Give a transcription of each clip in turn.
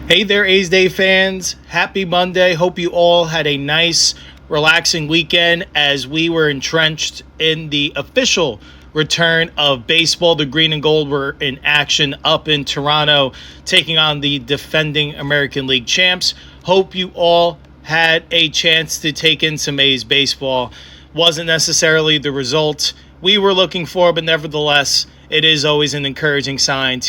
Hey there, A's Day fans. Happy Monday. Hope you all had a nice, relaxing weekend as we were entrenched in the official return of baseball. The green and gold were in action up in Toronto, taking on the defending American League champs. Hope you all had a chance to take in some A's baseball. Wasn't necessarily the result we were looking for, but nevertheless, it is always an encouraging sign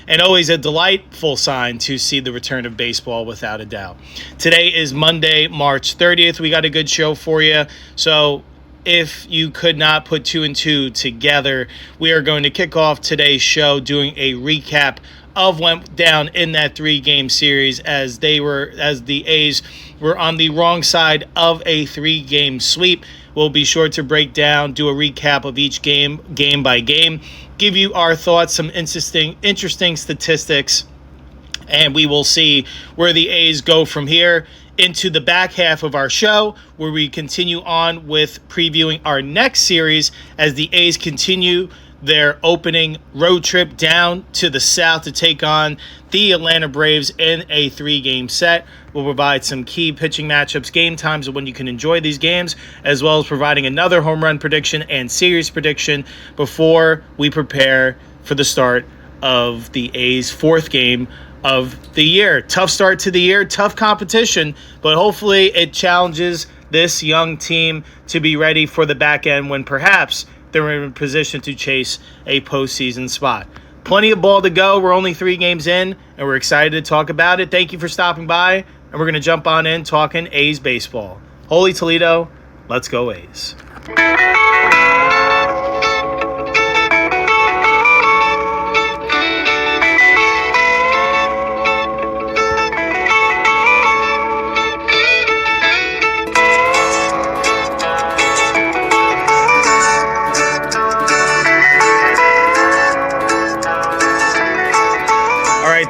and always a delightful sign to see the return of baseball, without a doubt. Today is Monday, March 30th. We got a good show for you. So if you could not put two and two together, we are going to kick off today's show doing a recap of what went down in that 3-game series as the A's were on the wrong side of a 3-game sweep. We'll be sure to break down, do a recap of each game by game, give you our thoughts, some interesting statistics, and we will see where the A's go from here into the back half of our show, where we continue on with previewing our next series as the A's continue their opening road trip down to the south to take on the Atlanta Braves in a 3-game set. We'll provide some key pitching matchups, game times, and when you can enjoy these games, as well as providing another home run prediction and series prediction before we prepare for the start of the A's 4th game of the year. Tough start to the year, tough competition, but hopefully it challenges this young team to be ready for the back end when perhaps they're in a position to chase a postseason spot. Plenty of ball to go. We're only 3 games in, and we're excited to talk about it. Thank you for stopping by, and we're going to jump on in talking A's baseball. Holy Toledo, let's go A's.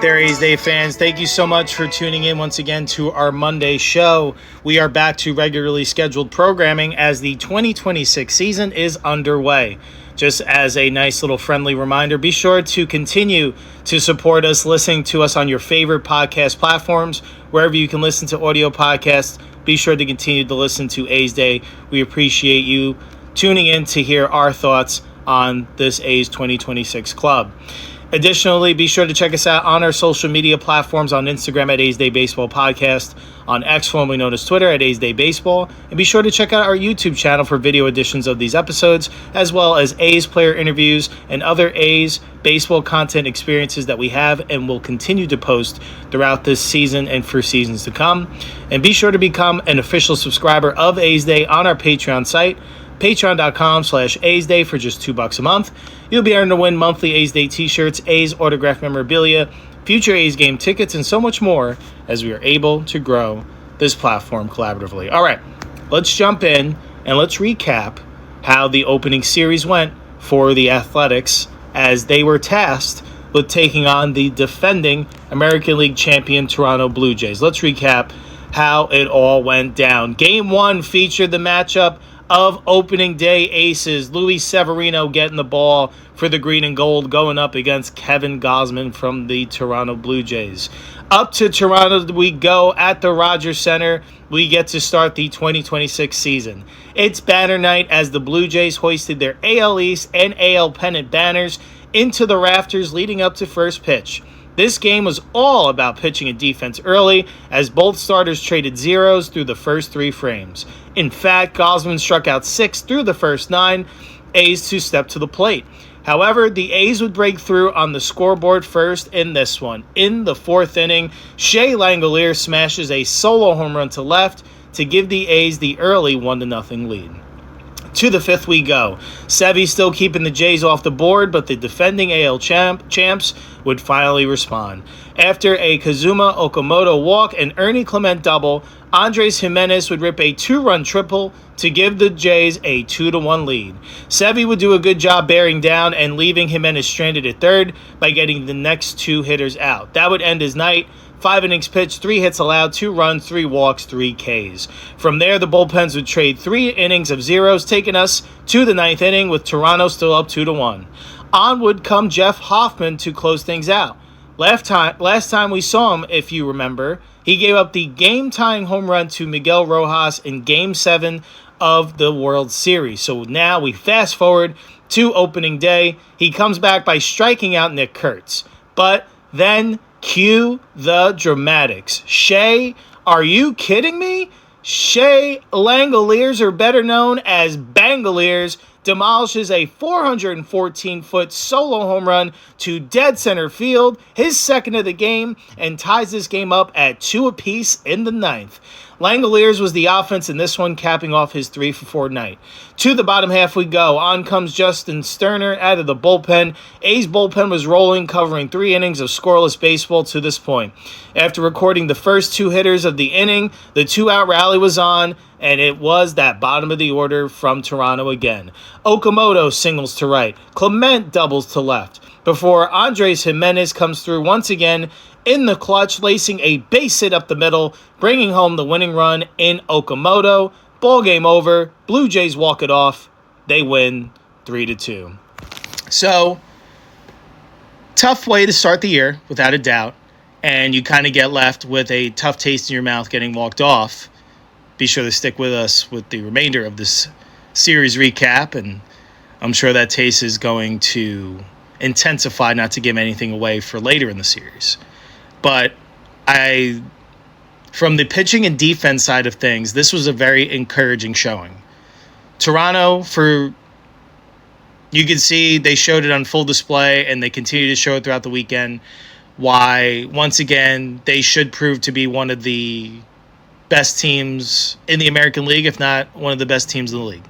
There, A's Day fans. Thank you so much for tuning in once again to our Monday show. We are back to regularly scheduled programming as the 2026 season is underway. Just as a nice little friendly reminder, be sure to continue to support us, listening to us on your favorite podcast platforms, wherever you can listen to audio podcasts. Be sure to continue to listen to A's Day. We appreciate you tuning in to hear our thoughts on this A's 2026 club. Additionally, be sure to check us out on our social media platforms on Instagram at A's Day Baseball Podcast, on X, formerly known as Twitter, at A's Day Baseball, and be sure to check out our YouTube channel for video editions of these episodes, as well as A's player interviews and other A's baseball content experiences that we have and will continue to post throughout this season and for seasons to come. And be sure to become an official subscriber of A's Day on our Patreon site, patreon.com/A's Day for just $2 a month. You'll be able to win monthly A's Day t-shirts, A's autographed memorabilia, future A's game tickets, and so much more as we are able to grow this platform collaboratively. All right, let's jump in and let's recap how the opening series went for the Athletics as they were tasked with taking on the defending American League champion Toronto Blue Jays. Let's recap how it all went down. Game 1 featured the matchup of opening day aces, Luis Severino getting the ball for the green and gold, going up against Kevin Gausman from the Toronto Blue Jays. Up to Toronto we go at the Rogers Center. We get to start the 2026 season. It's banner night as the Blue Jays hoisted their AL East and AL pennant banners into the rafters leading up to first pitch. This game was all about pitching and defense early, as both starters traded zeros through the first 3 frames. In fact, Gausman struck out 6 through the first 9 A's to step to the plate. However, the A's would break through on the scoreboard first in this one. In the 4th inning, Shea Langolier smashes a solo home run to left to give the A's the early 1-0 lead. To the 5th we go. Sevy still keeping the Jays off the board, but the defending AL champs would finally respond. After a Kazuma Okamoto walk and Ernie Clement double, Andres Jimenez would rip a 2-run triple to give the Jays a 2-1 lead. Sevy would do a good job bearing down and leaving Jimenez stranded at third by getting the next 2 hitters out. That would end his night. 5 innings pitched, 3 hits allowed, 2 runs, 3 walks, 3 Ks. From there, the bullpens would trade 3 innings of zeros, taking us to the 9th inning with Toronto still up 2-1. On would come Jeff Hoffman to close things out. Last time we saw him, if you remember, he gave up the game-tying home run to Miguel Rojas in Game 7 of the World Series. So now we fast forward to opening day. He comes back by striking out Nick Kurtz. But then cue the dramatics. Shea, are you kidding me? Shea Langoliers, or better known as Bangoliers, demolishes a 414-foot solo home run to dead center field, his second of the game, and ties this game up at 2 apiece in the ninth. Langoliers was the offense in this one, capping off his 3-for-4 night. To the bottom half we go. On comes Justin Sterner out of the bullpen. A's bullpen was rolling, covering 3 innings of scoreless baseball to this point. After recording the first 2 hitters of the inning, the 2-out rally was on, and it was that bottom of the order from Toronto again. Okamoto singles to right. Clement doubles to left. Before Andres Jimenez comes through once again in the clutch, lacing a base hit up the middle, bringing home the winning run in Okamoto. Ball game over. Blue Jays walk it off. They win 3-2. So, tough way to start the year, without a doubt. And you kind of get left with a tough taste in your mouth getting walked off. Be sure to stick with us with the remainder of this series recap, and I'm sure that taste is going to intensify, not to give anything away for later in the series. But from the pitching and defense side of things, this was a very encouraging showing. Toronto, you can see they showed it on full display, and they continue to show it throughout the weekend, why, once again, they should prove to be one of the best teams in the American League, if not one of the best teams in the league.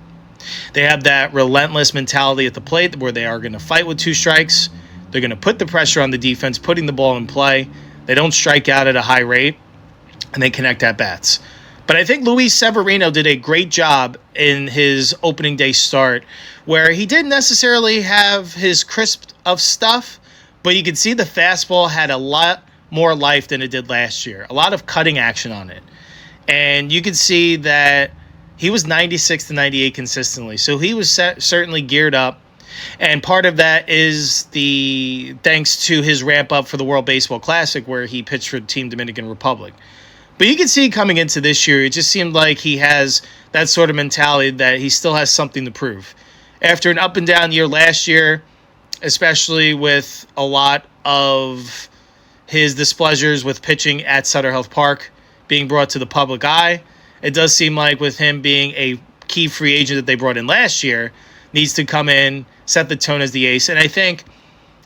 They have that relentless mentality at the plate where they are going to fight with 2 strikes. They're going to put the pressure on the defense, putting the ball in play. They don't strike out at a high rate, and they connect at bats. But I think Luis Severino did a great job in his opening day start, where he didn't necessarily have his crisp of stuff, but you could see the fastball had a lot more life than it did last year. A lot of cutting action on it. And you could see that he was 96 to 98 consistently. So he was certainly geared up. And part of that is thanks to his ramp up for the World Baseball Classic, where he pitched for Team Dominican Republic. But you can see coming into this year, it just seemed like he has that sort of mentality that he still has something to prove. After an up and down year last year, especially with a lot of his displeasures with pitching at Sutter Health Park being brought to the public eye, it does seem like with him being a key free agent that they brought in last year, needs to come in, set the tone as the ace. And I think,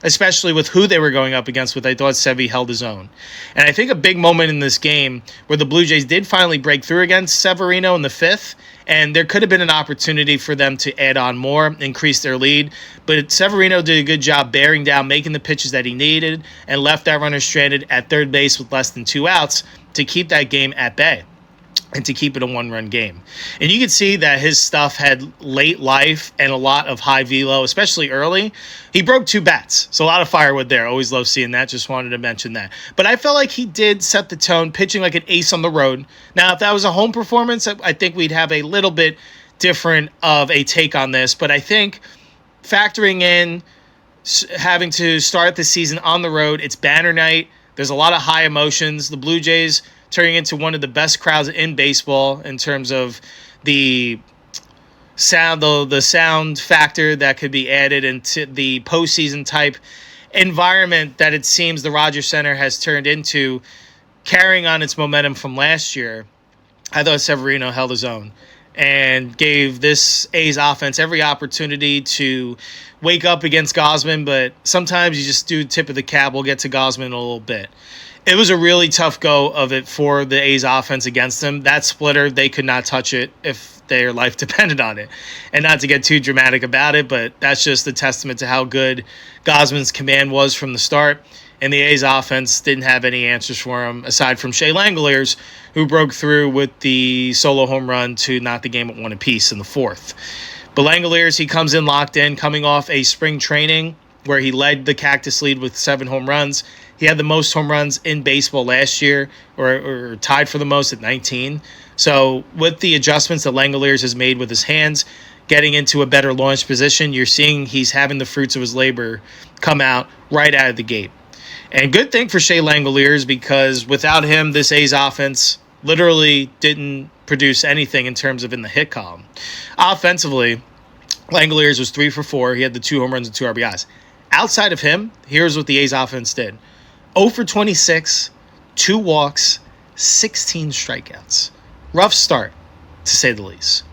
especially with who they were going up against with, I thought Sevy held his own. And I think a big moment in this game where the Blue Jays did finally break through against Severino in the 5th, and there could have been an opportunity for them to add on more, increase their lead. But Severino did a good job bearing down, making the pitches that he needed, and left that runner stranded at third base with less than 2 outs to keep that game at bay and to keep it a 1-run game. And you can see that his stuff had late life and a lot of high velo, especially early. He broke 2 bats, so a lot of firewood there. Always love seeing that. Just wanted to mention that. But I felt like he did set the tone, pitching like an ace on the road. Now, if that was a home performance, I think we'd have a little bit different of a take on this. But I think factoring in having to start the season on the road, it's banner night. There's a lot of high emotions. The Blue Jays turning into one of the best crowds in baseball in terms of the sound factor that could be added into the postseason type environment that it seems the Rogers Center has turned into, carrying on its momentum from last year. I thought Severino held his own and gave this A's offense every opportunity to wake up against Gausman, but sometimes you just do tip of the cap. We'll get to Gausman in a little bit. It was a really tough go of it for the A's offense against them. That splitter, they could not touch it if their life depended on it. And not to get too dramatic about it, but that's just a testament to how good Gausman's command was from the start. And the A's offense didn't have any answers for him, aside from Shea Langoliers, who broke through with the solo home run to knock the game at 1 apiece in the 4th. But Langoliers, he comes in locked in, coming off a spring training where he led the Cactus lead with 7 home runs. He had the most home runs in baseball last year, or tied for the most at 19. So with the adjustments that Langoliers has made with his hands, getting into a better launch position, you're seeing he's having the fruits of his labor come out right out of the gate. And good thing for Shea Langoliers, because without him, this A's offense literally didn't produce anything in terms of in the hit column. Offensively, Langoliers was 3 for 4. He had the 2 home runs and 2 RBIs. Outside of him, here's what the A's offense did. 0 for 26, 2 walks, 16 strikeouts. Rough start, to say the least.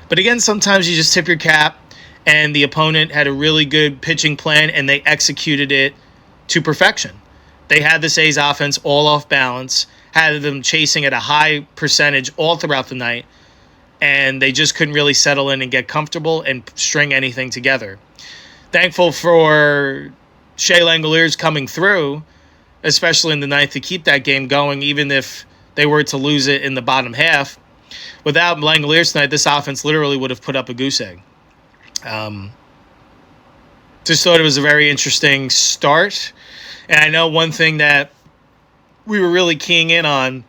But again, sometimes you just tip your cap, and the opponent had a really good pitching plan, and they executed it to perfection. They had this A's offense all off balance, had them chasing at a high percentage all throughout the night, and they just couldn't really settle in and get comfortable and string anything together. Thankful for Shea Langoliers coming through, especially in the ninth, to keep that game going, even if they were to lose it in the bottom half. Without Langoliers tonight, this offense literally would have put up a goose egg. Just thought it was a very interesting start. And I know one thing that we were really keying in on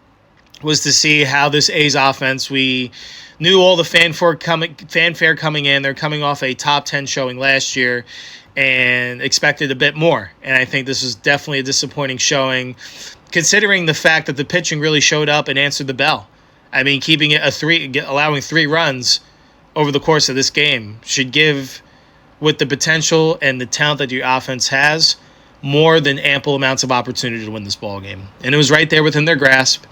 was to see how this A's offense, we knew all the fanfare coming in. They're coming off a top 10 showing last year and expected a bit more. And I think this was definitely a disappointing showing, considering the fact that the pitching really showed up and answered the bell. I mean, keeping it allowing 3 runs over the course of this game should give, with the potential and the talent that your offense has, more than ample amounts of opportunity to win this ball game. And it was right there within their grasp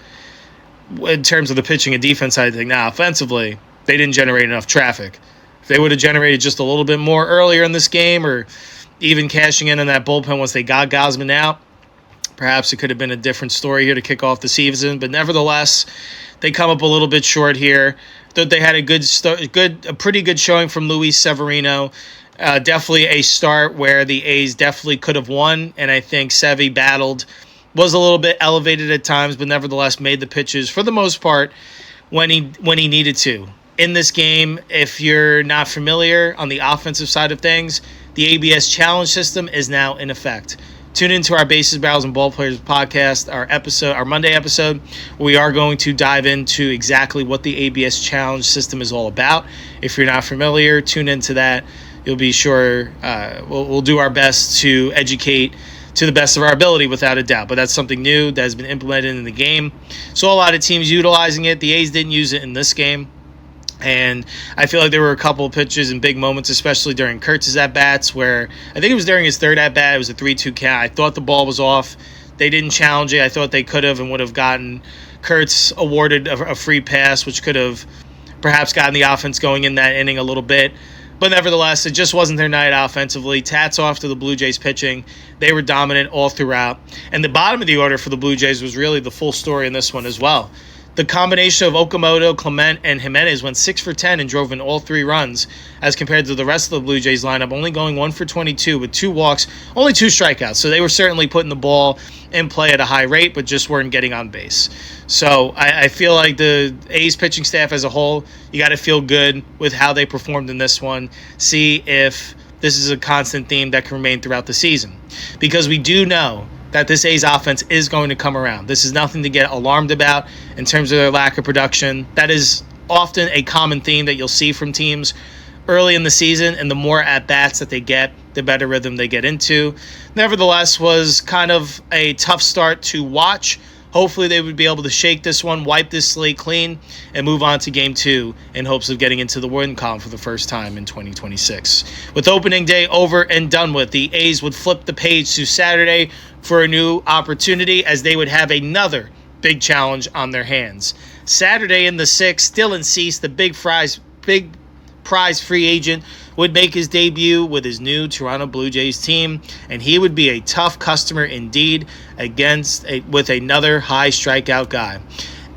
in terms of the pitching and defense side of things. Now, offensively, they didn't generate enough traffic. If they would have generated just a little bit more earlier in this game, or even cashing in on that bullpen once they got Gausman out, perhaps it could have been a different story here to kick off the season. But nevertheless, they come up a little bit short here. Thought they had a pretty good showing from Luis Severino. Definitely a start where the A's definitely could have won, and I think Sevy battled, was a little bit elevated at times, but nevertheless made the pitches for the most part when he needed to. In this game, if you're not familiar on the offensive side of things, the ABS challenge system is now in effect. Tune into our Bases, Barrels, and Ballplayers podcast, our Monday episode, where we are going to dive into exactly what the ABS challenge system is all about. If you're not familiar, tune into that. You'll be sure we'll do our best to educate to the best of our ability, without a doubt. But that's something new that has been implemented in the game. So a lot of teams utilizing it. The A's didn't use it in this game. And I feel like there were a couple of pitches and big moments, especially during Kurtz's at-bats, where I think it was during his third at-bat. It was a 3-2 count. I thought the ball was off. They didn't challenge it. I thought they could have and would have gotten Kurtz awarded a free pass, which could have perhaps gotten the offense going in that inning a little bit. But nevertheless, it just wasn't their night offensively. Tats off to the Blue Jays pitching. They were dominant all throughout. And the bottom of the order for the Blue Jays was really the full story in this one as well. The combination of Okamoto, Clement, and Jimenez went 6 for 10 and drove in all 3 runs, as compared to the rest of the Blue Jays lineup only going 1 for 22 with 2 walks, only 2 strikeouts. So they were certainly putting the ball in play at a high rate, but just weren't getting on base. So I feel like the A's pitching staff as a whole, you got to feel good with how they performed in this one. See if this is a constant theme that can remain throughout the season. Because we do know that this A's offense is going to come around. This is nothing to get alarmed about in terms of their lack of production. That is often a common theme that you'll see from teams early in the season, and the more at-bats that they get, the better rhythm they get into. Nevertheless, was kind of a tough start to watch. Hopefully they would be able to shake this one, wipe this slate clean, and move on to Game 2 in hopes of getting into the win column for the first time in 2026. With opening day over and done with, the A's would flip the page to Saturday for a new opportunity, as they would have another big challenge on their hands. Saturday in the 6th, Dylan Cease, the big prize free agent, would make his debut with his new Toronto Blue Jays team, and he would be a tough customer indeed with another high strikeout guy.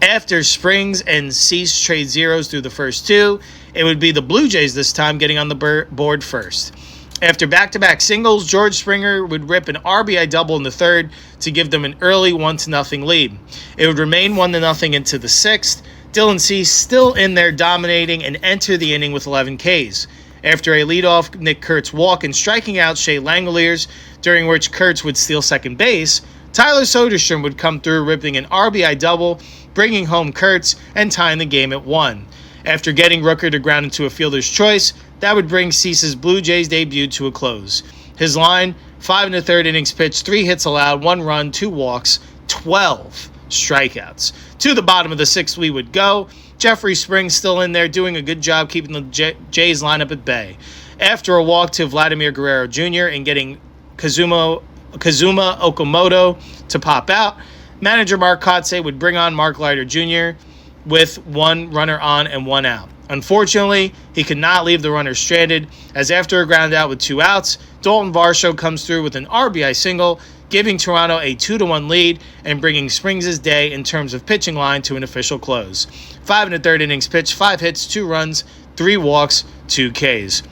After Springs and Cease trade zeros through the first 2, it would be the Blue Jays this time getting on the board first. After back-to-back singles, George Springer would rip an RBI double in the 3rd to give them an early 1-0 lead. It would remain 1-0 into the 6th. Dylan Cease still in there dominating and enter the inning with 11 Ks. After a leadoff Nick Kurtz walk and striking out Shea Langoliers, during which Kurtz would steal second base, Tyler Soderstrom would come through ripping an RBI double, bringing home Kurtz and tying the game at 1. After getting Rooker to ground into a fielder's choice, that would bring Cease's Blue Jays debut to a close. His line, 5 and a third innings pitched, 3 hits allowed, 1 run, 2 walks, 12 strikeouts. To the bottom of the 6th we would go. Jeffrey Springs still in there doing a good job keeping the Jays lineup at bay. After a walk to Vladimir Guerrero Jr. and getting Kazuma Okamoto to pop out, manager Mark Kotze would bring on Mark Leiter Jr. with 1 runner on and 1 out. Unfortunately, he could not leave the runner stranded, as after a ground out with 2 outs, Dalton Varsho comes through with an RBI single, giving Toronto a 2-1 lead and bringing Springs' day in terms of pitching line to an official close. 5 and a third innings pitched, 5 hits, 2 runs, 3 walks, 2 Ks.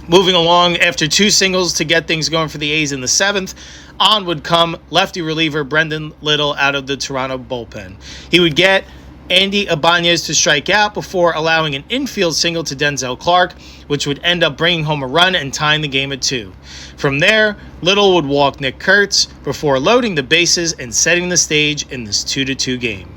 Moving along, after 2 singles to get things going for the A's in the 7th, on would come lefty reliever Brendan Little out of the Toronto bullpen. He would get Andy Ibanez to strike out before allowing an infield single to Denzel Clark, which would end up bringing home a run and tying the game at 2. From there, Little would walk Nick Kurtz before loading the bases and setting the stage in this 2-2 game.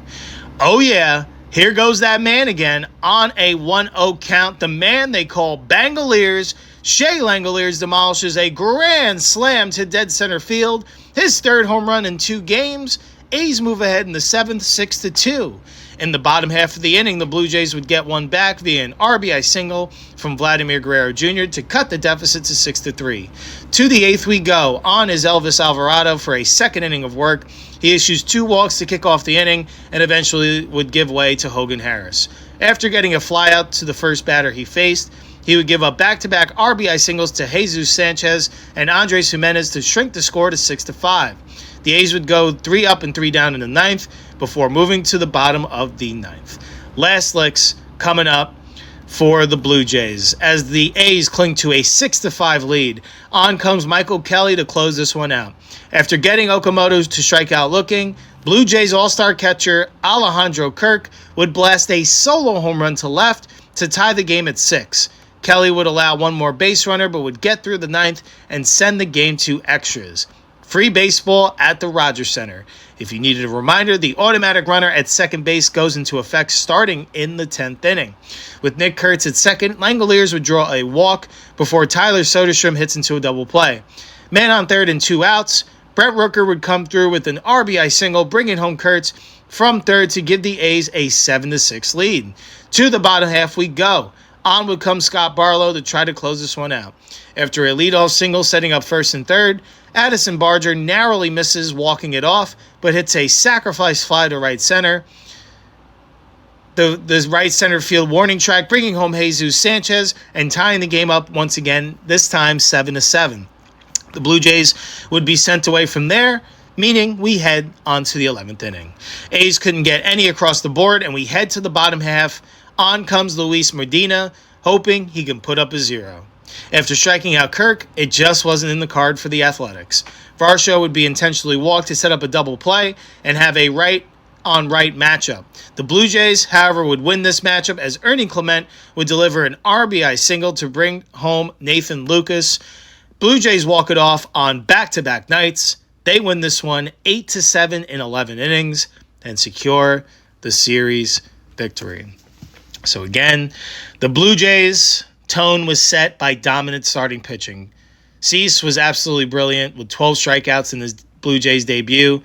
Oh yeah, here goes that man again on a 1-0 count. The man they call Bangaliers, Shea Langoliers, demolishes a grand slam to dead center field. His 3rd home run in 2 games. A's move ahead in the 7th, 6-2. In the bottom half of the inning, the Blue Jays would get 1 back via an RBI single from Vladimir Guerrero Jr. to cut the deficit to 6-3. To the 8th we go. On is Elvis Alvarado for a 2nd inning of work. He issues 2 walks to kick off the inning and eventually would give way to Hogan Harris. After getting a flyout to the first batter he faced, he would give up back-to-back RBI singles to Jesus Sanchez and Andres Jimenez to shrink the score to 6-5. The A's would go 3 up and 3 down in the 9th before moving to the bottom of the 9th. Last licks coming up for the Blue Jays as the A's cling to a 6-5 lead. On comes Michael Kelly to close this one out. After getting Okamoto to strike out looking, Blue Jays all-star catcher Alejandro Kirk would blast a solo home run to left to tie the game at 6. Kelly would allow 1 more base runner but would get through the 9th and send the game to extras. Free baseball at the Rogers Center. If you needed a reminder, the automatic runner at second base goes into effect starting in the 10th inning. With Nick Kurtz at second, Langoliers would draw a walk before Tyler Soderstrom hits into a double play. Man on third and 2 outs, Brett Rooker would come through with an RBI single, bringing home Kurtz from third to give the A's a 7-6 lead. To the bottom half we go. On would come Scott Barlow to try to close this one out. After a leadoff single setting up first and third, Addison Barger narrowly misses walking it off, but hits a sacrifice fly to right center. The right center field warning track, bringing home Jesus Sanchez and tying the game up once again, this time 7-7. The Blue Jays would be sent away from there, meaning we head on to the 11th inning. A's couldn't get any across the board, and we head to the bottom half. On comes Luis Medina, hoping he can put up a 0. After striking out Kirk, it just wasn't in the card for the Athletics. Varsho would be intentionally walked to set up a double play and have a right-on-right matchup. The Blue Jays, however, would win this matchup as Ernie Clement would deliver an RBI single to bring home Nathan Lucas. Blue Jays walk it off on back-to-back nights. They win this one 8-7 in 11 innings and secure the series victory. So again, the Blue Jays' tone was set by dominant starting pitching. Cease was absolutely brilliant with 12 strikeouts in his Blue Jays debut.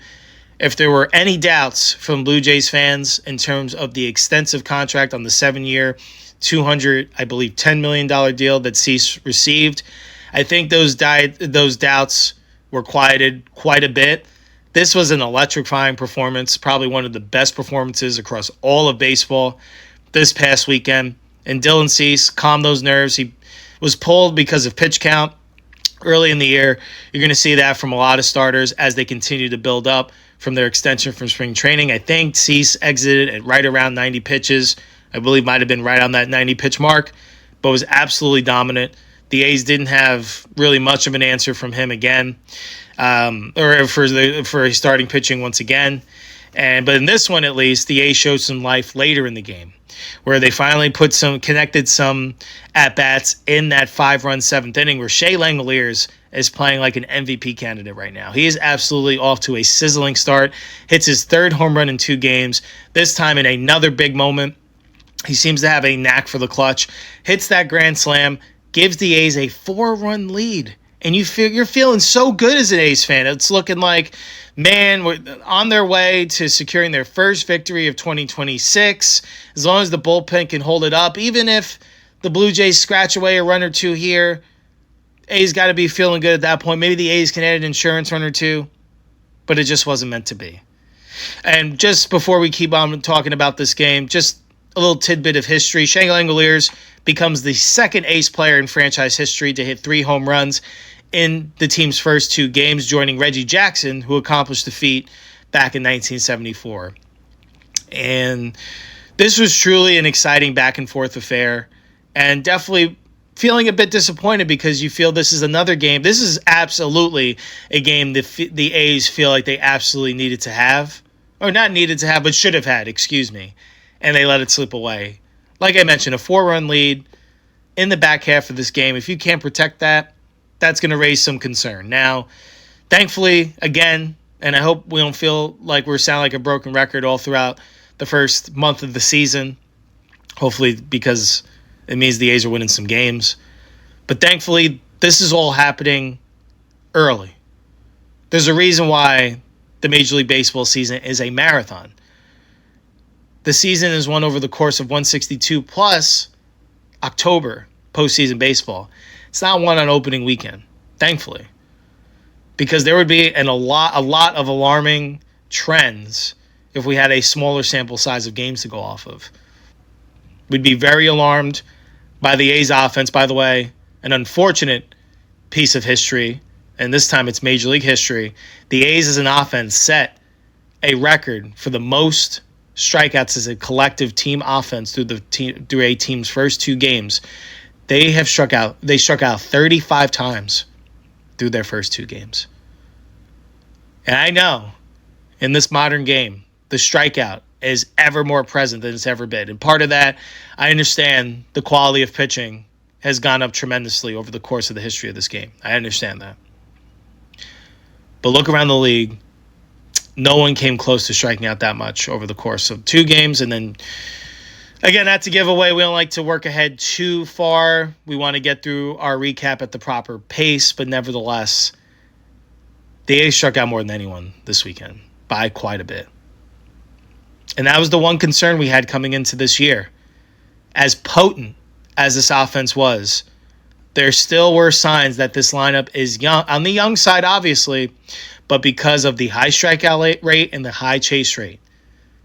If there were any doubts from Blue Jays fans in terms of the extensive contract on the 7-year, $10 million deal that Cease received, I think those doubts were quieted quite a bit. This was an electrifying performance, probably one of the best performances across all of baseball this past weekend. And Dylan Cease calmed those nerves. He was pulled because of pitch count early in the year. You're going to see that from a lot of starters as they continue to build up from their extension from spring training. I think Cease exited at right around 90 pitches. I believe might have been right on that 90 pitch mark, but was absolutely dominant. The A's didn't have really much of an answer from him again, or for his starting pitching once again. But in this one, at least, the A's showed some life later in the game, where they finally connected some at-bats in that 5-run 7th inning, where Shea Langoliers is playing like an MVP candidate right now. He is absolutely off to a sizzling start, hits his 3rd home run in 2 games, this time in another big moment. He seems to have a knack for the clutch, hits that grand slam, gives the A's a 4-run lead And you're feeling so good as an A's fan. It's looking like, man, we're on their way to securing their first victory of 2026. As long as the bullpen can hold it up, even if the Blue Jays scratch away a run or two here, A's got to be feeling good at that point. Maybe the A's can add an insurance run or two, but it just wasn't meant to be. And just before we keep on talking about this game, just a little tidbit of history. Shea Langoliers becomes the second A's player in franchise history to hit 3 home runs in the team's first 2 games, joining Reggie Jackson, who accomplished the feat back in 1974. And this was truly an exciting back-and-forth affair, and definitely feeling a bit disappointed because you feel this is another game. This is absolutely a game that the A's feel like they absolutely needed to have, or not needed to have, but should have had, and they let it slip away. Like I mentioned, a 4-run lead in the back half of this game. If you can't protect that, that's going to raise some concern. Now, thankfully, again, and I hope we don't feel like we're sounding like a broken record all throughout the first month of the season, hopefully because it means the A's are winning some games. But thankfully, this is all happening early. There's a reason why the Major League Baseball season is a marathon. The season is won over the course of 162 plus October postseason baseball. It's not one on opening weekend, thankfully, because there would be a lot of alarming trends if we had a smaller sample size of games to go off of. We'd be very alarmed by the A's offense, by the way, an unfortunate piece of history, and this time it's Major League history. The A's as an offense set a record for the most strikeouts as a collective team offense through a team's first 2 games. They struck out 35 times through their first 2 games. And I know in this modern game, the strikeout is ever more present than it's ever been. And part of that, I understand the quality of pitching has gone up tremendously over the course of the history of this game. I understand that. But look around the league. No one came close to striking out that much over the course of 2 games. And then, again, not to give away, we don't like to work ahead too far. We want to get through our recap at the proper pace. But nevertheless, the A's struck out more than anyone this weekend by quite a bit. And that was the one concern we had coming into this year. As potent as this offense was, there still were signs that this lineup is young, on the young side, obviously, but because of the high strikeout rate and the high chase rate.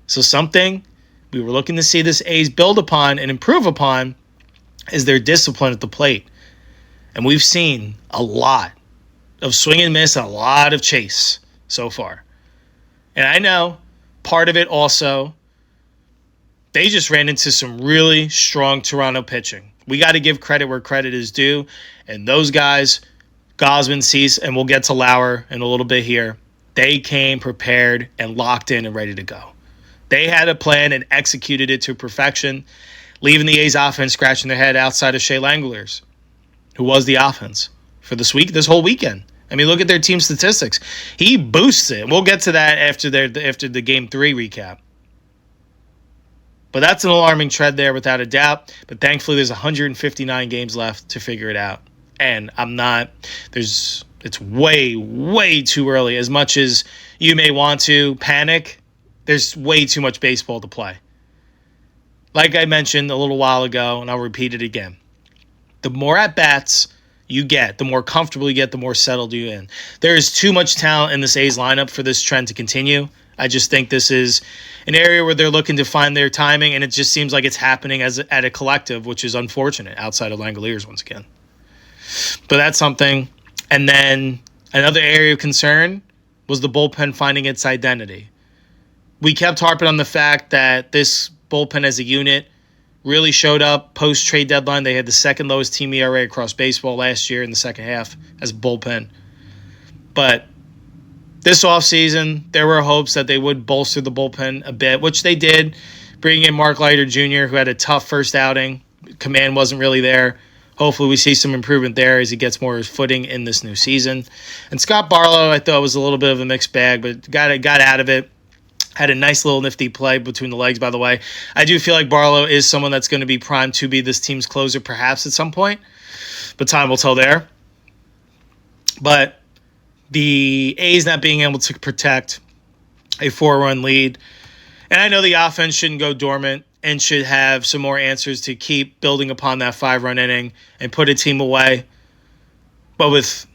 So something we were looking to see this A's build upon and improve upon is their discipline at the plate. And we've seen a lot of swing and miss and a lot of chase so far. And I know part of it also, they just ran into some really strong Toronto pitching. We got to give credit where credit is due. And those guys, Gosman, Cease, and we'll get to Lauer in a little bit here, they came prepared and locked in and ready to go. They had a plan and executed it to perfection, leaving the A's offense scratching their head outside of Shea Langoliers, who was the offense for this whole weekend. I mean, look at their team statistics. He boosts it. We'll get to that after the Game 3 recap. But that's an alarming trend there without a doubt. But thankfully, there's 159 games left to figure it out. And it's way, way too early. As much as you may want to panic, there's way too much baseball to play. Like I mentioned a little while ago, and I'll repeat it again. The more at-bats you get, the more comfortable you get, the more settled you in. There is too much talent in this A's lineup for this trend to continue. I just think this is an area where they're looking to find their timing, and it just seems like it's happening at a collective, which is unfortunate outside of Langoliers once again. But that's something. And then another area of concern was the bullpen finding its identity. We kept harping on the fact that this bullpen as a unit really showed up post-trade deadline. They had the second lowest team ERA across baseball last year in the second half as a bullpen. But this offseason, there were hopes that they would bolster the bullpen a bit, which they did, bringing in Mark Leiter Jr., who had a tough first outing. Command wasn't really there. Hopefully we see some improvement there as he gets more footing in this new season. And Scott Barlow, I thought, was a little bit of a mixed bag, but got out of it. Had a nice little nifty play between the legs, by the way. I do feel like Barlow is someone that's going to be primed to be this team's closer perhaps at some point, but time will tell there. But the A's not being able to protect a 4-run lead. And I know the offense shouldn't go dormant and should have some more answers to keep building upon that 5-run inning and put a team away. But with,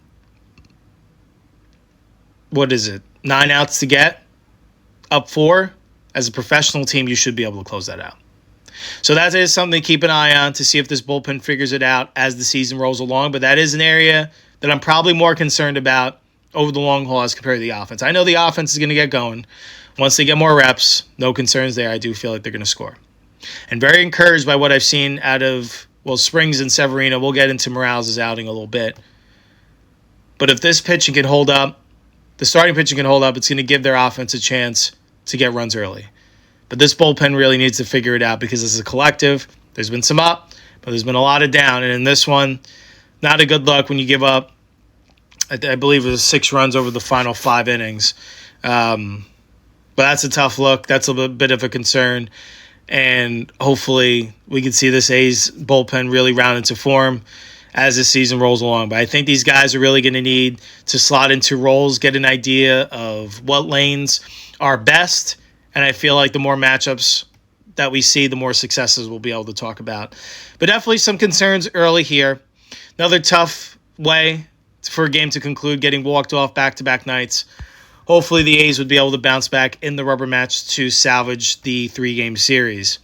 9 outs to get, up 4, as a professional team, you should be able to close that out. So that is something to keep an eye on to see if this bullpen figures it out as the season rolls along. But that is an area that I'm probably more concerned about over the long haul as compared to the offense. I know the offense is going to get going. Once they get more reps, no concerns there. I do feel like they're going to score. And very encouraged by what I've seen out of, Springs and Severino. We'll get into Morales' outing a little bit. But if this pitching can hold up, the starting pitching can hold up, it's going to give their offense a chance to get runs early. But this bullpen really needs to figure it out because as a collective, there's been some up, but there's been a lot of down. And in this one, not a good look when you give up, I believe it was 6 runs over the final 5 innings. But that's a tough look. That's a bit of a concern. And hopefully we can see this A's bullpen really round into form as the season rolls along. But I think these guys are really going to need to slot into roles, get an idea of what lanes are best. And I feel like the more matchups that we see, the more successes we'll be able to talk about. But definitely some concerns early here. Another tough way for a game to conclude, getting walked off back-to-back nights. Hopefully the A's would be able to bounce back in the rubber match to salvage the 3-game series.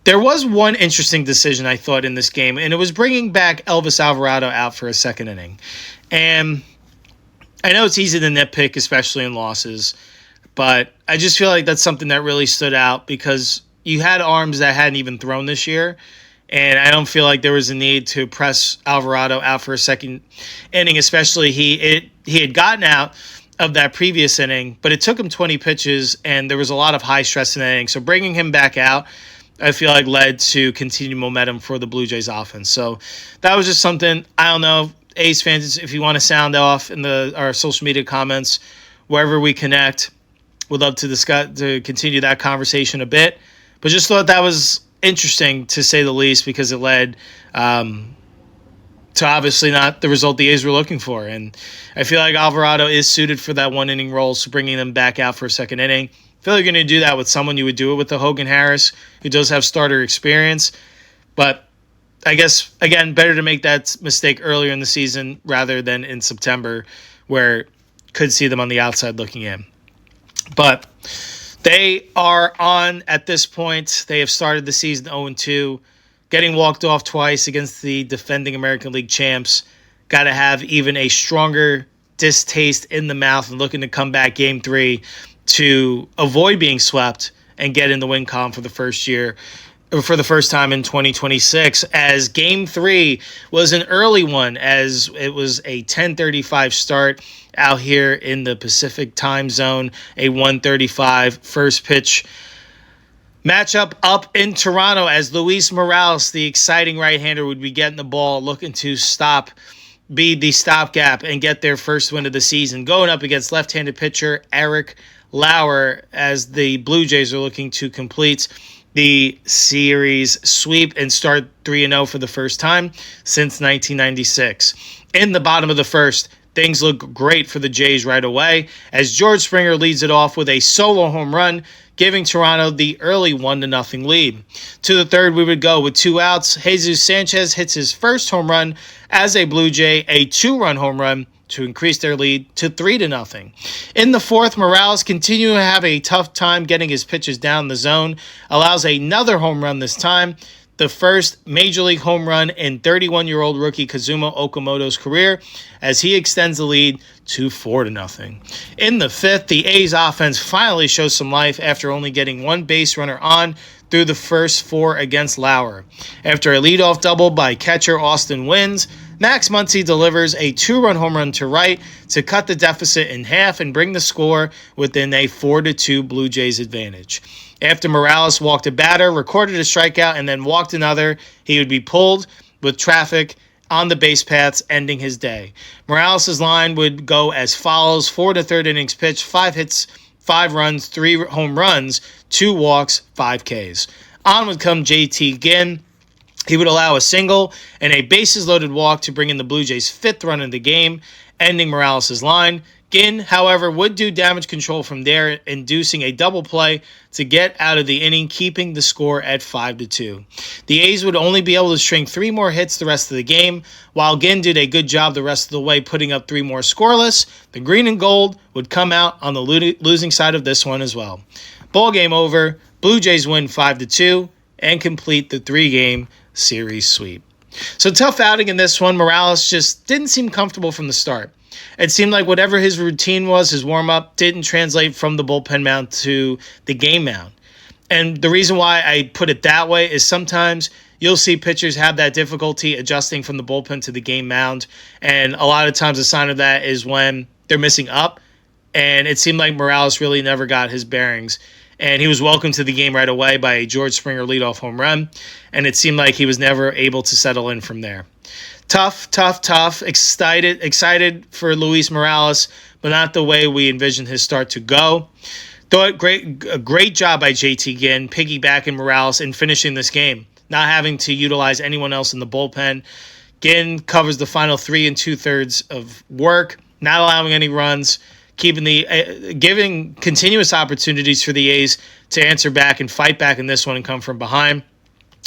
There was one interesting decision, I thought, in this game, and it was bringing back Elvis Alvarado out for a second inning. And I know it's easy to nitpick, especially in losses, but I just feel like that's something that really stood out because you had arms that hadn't even thrown this year, and I don't feel like there was a need to press Alvarado out for a second inning, especially he had gotten out of that previous inning, but it took him 20 pitches, and there was a lot of high stress in that inning. So bringing him back out, I feel like led to continued momentum for the Blue Jays offense. So that was just something, I don't know, A's fans, if you want to sound off in our social media comments, wherever we connect, would love to continue that conversation a bit. But just thought that was interesting, to say the least, because it led to obviously not the result the A's were looking for. And I feel like Alvarado is suited for that 1-inning role, so bringing them back out for a second inning. I feel like you're going to do that with someone. You would do it with the Hogan Harris, who does have starter experience. But I guess, again, better to make that mistake earlier in the season rather than in September, where could see them on the outside looking in. But they are on at this point. They have started the season 0-2, getting walked off twice against the defending American League champs. Got to have even a stronger distaste in the mouth and looking to come back Game 3 to avoid being swept and get in the win column for the first time in 2026, as Game 3 was an early one, as it was a 10:35 start out here in the Pacific time zone, a 1:35 first pitch matchup up in Toronto, as Luis Morales, the exciting right-hander, would be getting the ball, looking to be the stopgap and get their first win of the season, going up against left-handed pitcher Eric Lauer, as the Blue Jays are looking to complete the series sweep and start 3-0 for the first time since 1996. In the bottom of the first, things look great for the Jays right away, as George Springer leads it off with a solo home run, giving Toronto the early 1-0 lead. To the third, we would go with 2 outs. Jesus Sanchez hits his first home run as a Blue Jay, a 2-run home run to increase their lead to 3-0. In the fourth, Morales, continuing to have a tough time getting his pitches down the zone, allows another home run this time, the first major league home run in 31-year-old rookie Kazuma Okamoto's career, as he extends the lead to 4-0. In the fifth, the A's offense finally shows some life after only getting 1 base runner on through the first 4 against Lauer. After a leadoff double by catcher Austin Wynns, Max Muncy delivers a 2-run home run to right to cut the deficit in half and bring the score within a 4-2 Blue Jays advantage. After Morales walked a batter, recorded a strikeout, and then walked another, he would be pulled with traffic on the base paths, ending his day. Morales' line would go as follows: 4 to third innings pitch, 5 hits, 5 runs, 3 home runs, 2 walks, 5 Ks. On would come JT Ginn. He would allow a single and a bases-loaded walk to bring in the Blue Jays' 5th run of the game, ending Morales' line. Ginn, however, would do damage control from there, inducing a double play to get out of the inning, keeping the score at 5-2. The A's would only be able to string 3 more hits the rest of the game. While Ginn did a good job the rest of the way, putting up 3 more scoreless, the green and gold would come out on the losing side of this one as well. Ball game over. Blue Jays win 5-2 and complete the 3-game series sweep. So tough outing in this one. Morales just didn't seem comfortable from the start. It seemed like whatever his routine was, his warm-up, didn't translate from the bullpen mound to the game mound. And the reason why I put it that way is sometimes you'll see pitchers have that difficulty adjusting from the bullpen to the game mound. And a lot of times a sign of that is when they're missing up. And it seemed like Morales really never got his bearings. And he was welcomed to the game right away by a George Springer leadoff home run. And it seemed like he was never able to settle in from there. Tough. Excited for Luis Morales, but not the way we envisioned his start to go. Thought a great job by JT Ginn, piggybacking Morales and finishing this game, not having to utilize anyone else in the bullpen. Ginn covers the final 3 2/3 of work, not allowing any runs, giving continuous opportunities for the A's to answer back and fight back in this one and come from behind.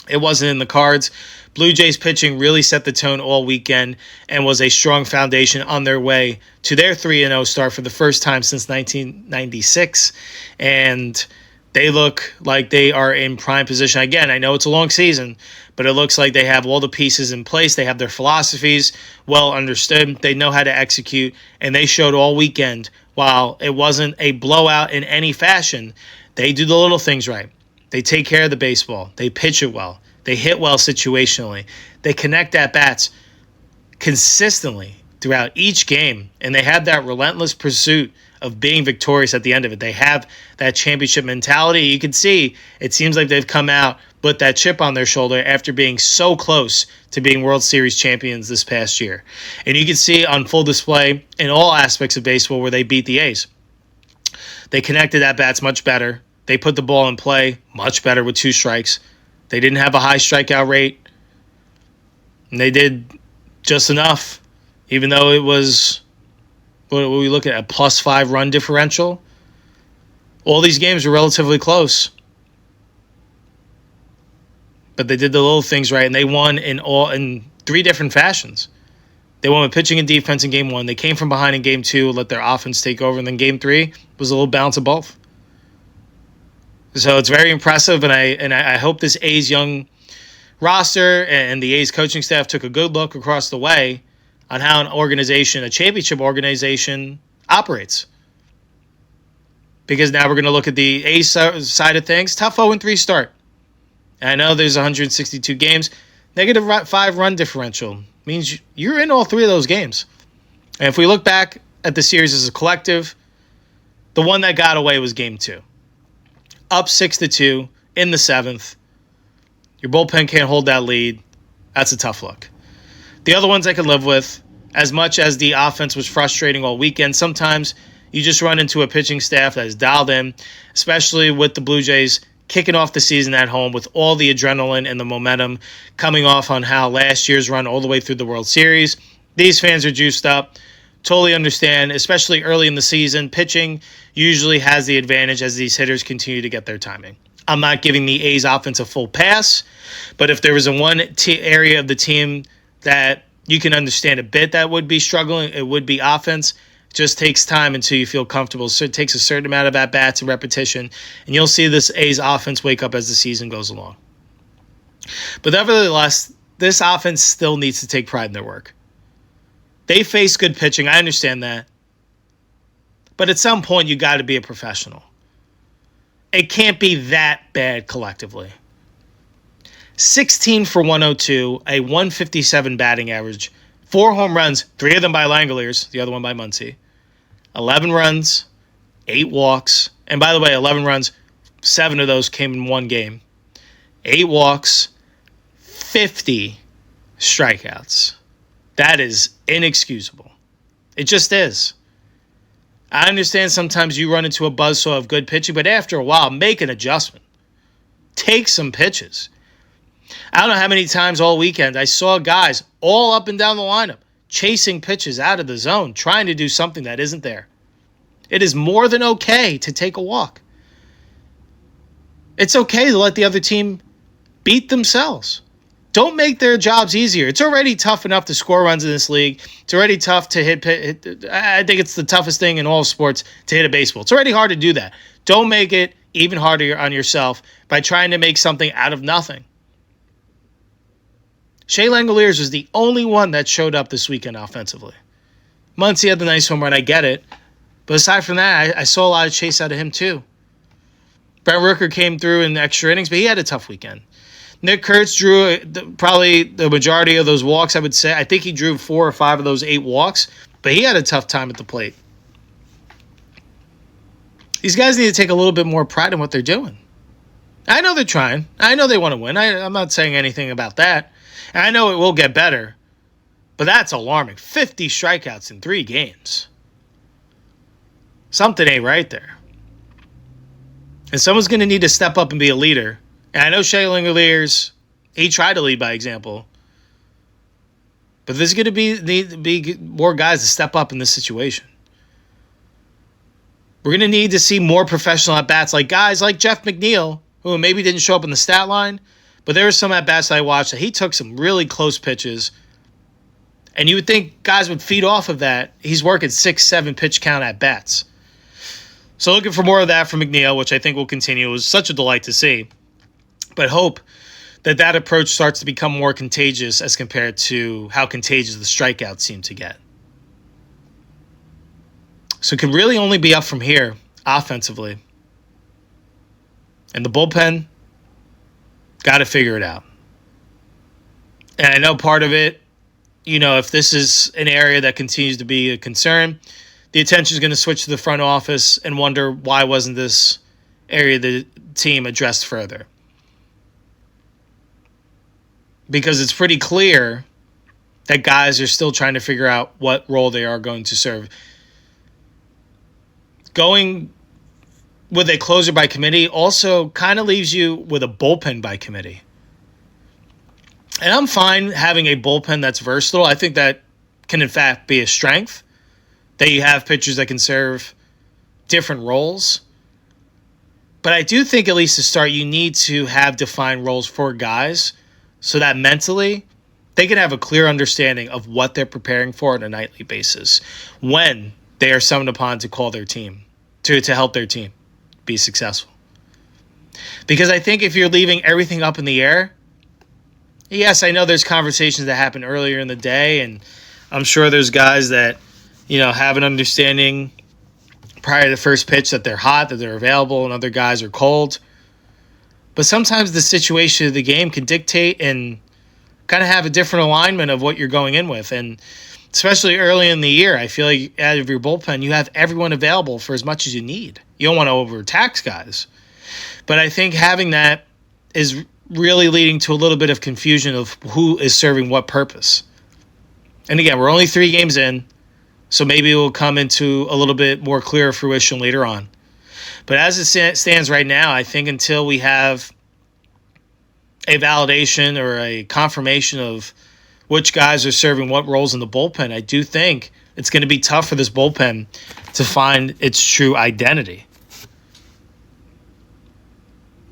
It wasn't in the cards. Blue Jays pitching really set the tone all weekend and was a strong foundation on their way to their 3-0 start for the first time since 1996. And they look like they are in prime position. Again, I know it's a long season, but it looks like they have all the pieces in place. They have their philosophies well understood. They know how to execute, and they showed all weekend. While it wasn't a blowout in any fashion, they do the little things right. They take care of the baseball. They pitch it well. They hit well situationally. They connect at bats consistently throughout each game, and they have that relentless pursuit of being victorious at the end of it. They have that championship mentality. You can see it seems like they've come out with that chip on their shoulder after being so close to being World Series champions this past year. And you can see on full display in all aspects of baseball where they beat the A's. They connected at bats much better. They put the ball in play much better with 2 strikes. They didn't have a high strikeout rate. And they did just enough, even though it was, what we look at, a +5 run differential. All these games were relatively close. But they did the little things right, and they won in 3 different fashions. They won with pitching and defense in Game 1. They came from behind in Game 2, let their offense take over, and then Game 3 was a little balance of both. So it's very impressive, and I hope this A's young roster and the A's coaching staff took a good look across the way on how an organization, a championship organization, operates. Because now we're going to look at the A's side of things. Tough 0-3 start. And I know there's 162 games. -5 run differential means you're in all 3 of those games. And if we look back at the series as a collective, the one that got away was Game 2. Up 6-2 in the 7th. Your bullpen can't hold that lead. That's a tough look. The other ones I could live with. As much as the offense was frustrating all weekend, sometimes you just run into a pitching staff that is dialed in, especially with the Blue Jays kicking off the season at home with all the adrenaline and the momentum coming off on how last year's run all the way through the World Series. These fans are juiced up. Totally understand, especially early in the season, pitching usually has the advantage as these hitters continue to get their timing. I'm not giving the A's offense a full pass, but if there was one area of the team that you can understand a bit that would be struggling, it would be offense. It just takes time until you feel comfortable. So it takes a certain amount of at-bats and repetition, and you'll see this A's offense wake up as the season goes along. But nevertheless, this offense still needs to take pride in their work. They face good pitching. I understand that. But at some point, you got to be a professional. It can't be that bad collectively. 16 for 102, a 157 batting average, 4 home runs, 3 of them by Langoliers, the other one by Muncy. 11 runs, 8 walks. And by the way, 11 runs, 7 of those came in one game. 8 walks, 50 strikeouts. That is inexcusable. It just is. I understand sometimes you run into a buzzsaw of good pitching, but after a while, make an adjustment. Take some pitches. I don't know how many times all weekend I saw guys all up and down the lineup chasing pitches out of the zone, trying to do something that isn't there. It is more than okay to take a walk. It's okay to let the other team beat themselves. Don't make their jobs easier. It's already tough enough to score runs in this league. It's already tough to hit. I think it's the toughest thing in all sports to hit a baseball. It's already hard to do that. Don't make it even harder on yourself by trying to make something out of nothing. Shea Langoliers was the only one that showed up this weekend offensively. Muncy had the nice home run. I get it. But aside from that, I saw a lot of chase out of him too. Brent Rooker came through in extra innings, but he had a tough weekend. Nick Kurtz drew probably the majority of those walks, I would say. I think he drew 4 or 5 of those 8 walks, but he had a tough time at the plate. These guys need to take a little bit more pride in what they're doing. I know they're trying. I know they want to win. I'm not saying anything about that. And I know it will get better, but that's alarming. 50 strikeouts in 3 games. Something ain't right there. And someone's going to need to step up and be a leader. And I know Shea Langoliers, he tried to lead by example. But there's going to be more guys to step up in this situation. We're going to need to see more professional at-bats, like guys like Jeff McNeil, who maybe didn't show up in the stat line, but there were some at-bats that I watched that he took some really close pitches. And you would think guys would feed off of that. He's working 6-7 pitch count at-bats. So looking for more of that from McNeil, which I think will continue. It was such a delight to see. But hope that approach starts to become more contagious as compared to how contagious the strikeouts seem to get. So it can really only be up from here offensively. And the bullpen, got to figure it out. And I know part of it, if this is an area that continues to be a concern, the attention is going to switch to the front office and wonder why wasn't this area of the team addressed further. Because it's pretty clear that guys are still trying to figure out what role they are going to serve. Going with a closer by committee also kind of leaves you with a bullpen by committee. And I'm fine having a bullpen that's versatile. I think that can, in fact, be a strength, that you have pitchers that can serve different roles. But I do think, at least to start, you need to have defined roles for guys so that mentally they can have a clear understanding of what they're preparing for on a nightly basis when they are summoned upon to call their team, to help their team be successful. Because I think if you're leaving everything up in the air, yes, I know there's conversations that happen earlier in the day, and I'm sure there's guys that, have an understanding prior to the first pitch that they're hot, that they're available, and other guys are cold. But sometimes the situation of the game can dictate and kind of have a different alignment of what you're going in with. And especially early in the year, I feel like out of your bullpen, you have everyone available for as much as you need. You don't want to overtax guys. But I think having that is really leading to a little bit of confusion of who is serving what purpose. And again, we're only 3 games in, so maybe it will come into a little bit more clear fruition later on. But as it stands right now, I think until we have a validation or a confirmation of which guys are serving what roles in the bullpen, I do think it's going to be tough for this bullpen to find its true identity.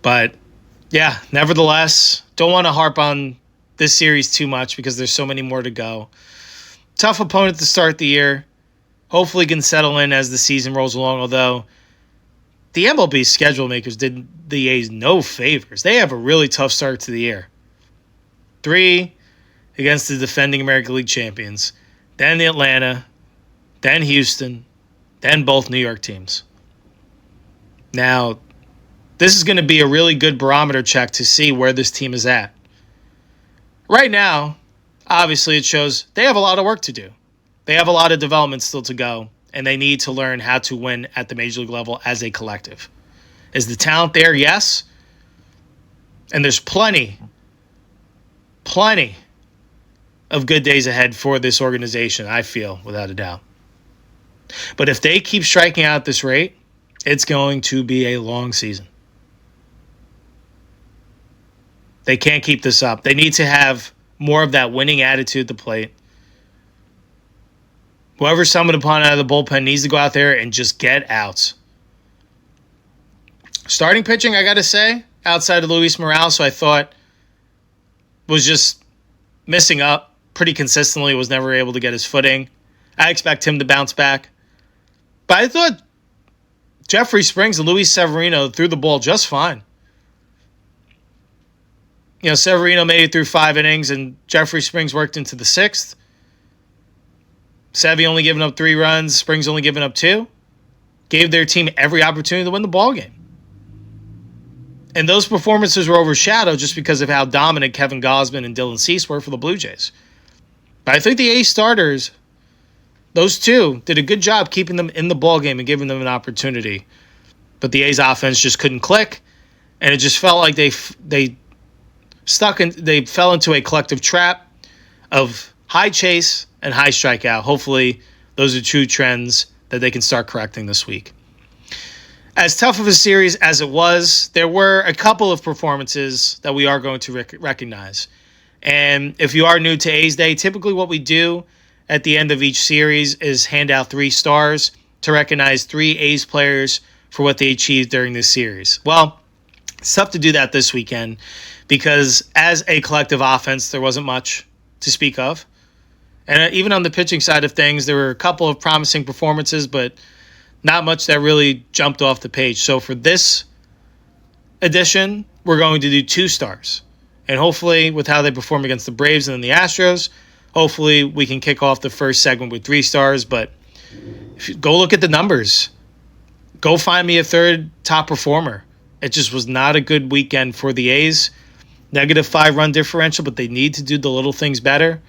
But, yeah, nevertheless, don't want to harp on this series too much because there's so many more to go. Tough opponent to start the year. Hopefully can settle in as the season rolls along, although the MLB schedule makers did the A's no favors. They have a really tough start to the year. 3 against the defending American League champions, then the Atlanta, then Houston, then both New York teams. Now, this is going to be a really good barometer check to see where this team is at. Right now, obviously it shows they have a lot of work to do. They have a lot of development still to go, and they need to learn how to win at the major league level as a collective. Is the talent there? Yes. And there's plenty of good days ahead for this organization, I feel, without a doubt. But if they keep striking out at this rate, it's going to be a long season. They can't keep this up. They need to have more of that winning attitude at the plate. Whoever summoned upon out of the bullpen needs to go out there and just get outs. Starting pitching, I got to say, outside of Luis Morales, who I thought was just missing up pretty consistently, was never able to get his footing. I expect him to bounce back. But I thought Jeffrey Springs and Luis Severino threw the ball just fine. Severino made it through 5 innings, and Jeffrey Springs worked into the 6th. Sevy only giving up 3 runs, Springs only giving up 2. Gave their team every opportunity to win the ball game. And those performances were overshadowed just because of how dominant Kevin Gausman and Dylan Cease were for the Blue Jays. But I think the A's starters, those two, did a good job keeping them in the ball game and giving them an opportunity. But the A's offense just couldn't click, and it just felt like they fell into a collective trap of high chase and high strikeout. Hopefully, those are 2 trends that they can start correcting this week. As tough of a series as it was, there were a couple of performances that we are going to recognize. And if you are new to A's Day, typically what we do at the end of each series is hand out 3 stars to recognize 3 A's players for what they achieved during this series. Well, it's tough to do that this weekend because as a collective offense, there wasn't much to speak of. And even on the pitching side of things, there were a couple of promising performances, but not much that really jumped off the page. So for this edition, we're going to do 2 stars. And hopefully, with how they perform against the Braves and then the Astros, hopefully we can kick off the first segment with 3 stars. But if you go look at the numbers. Go find me a third top performer. It just was not a good weekend for the A's. Negative 5-run differential, but they need to do the little things better.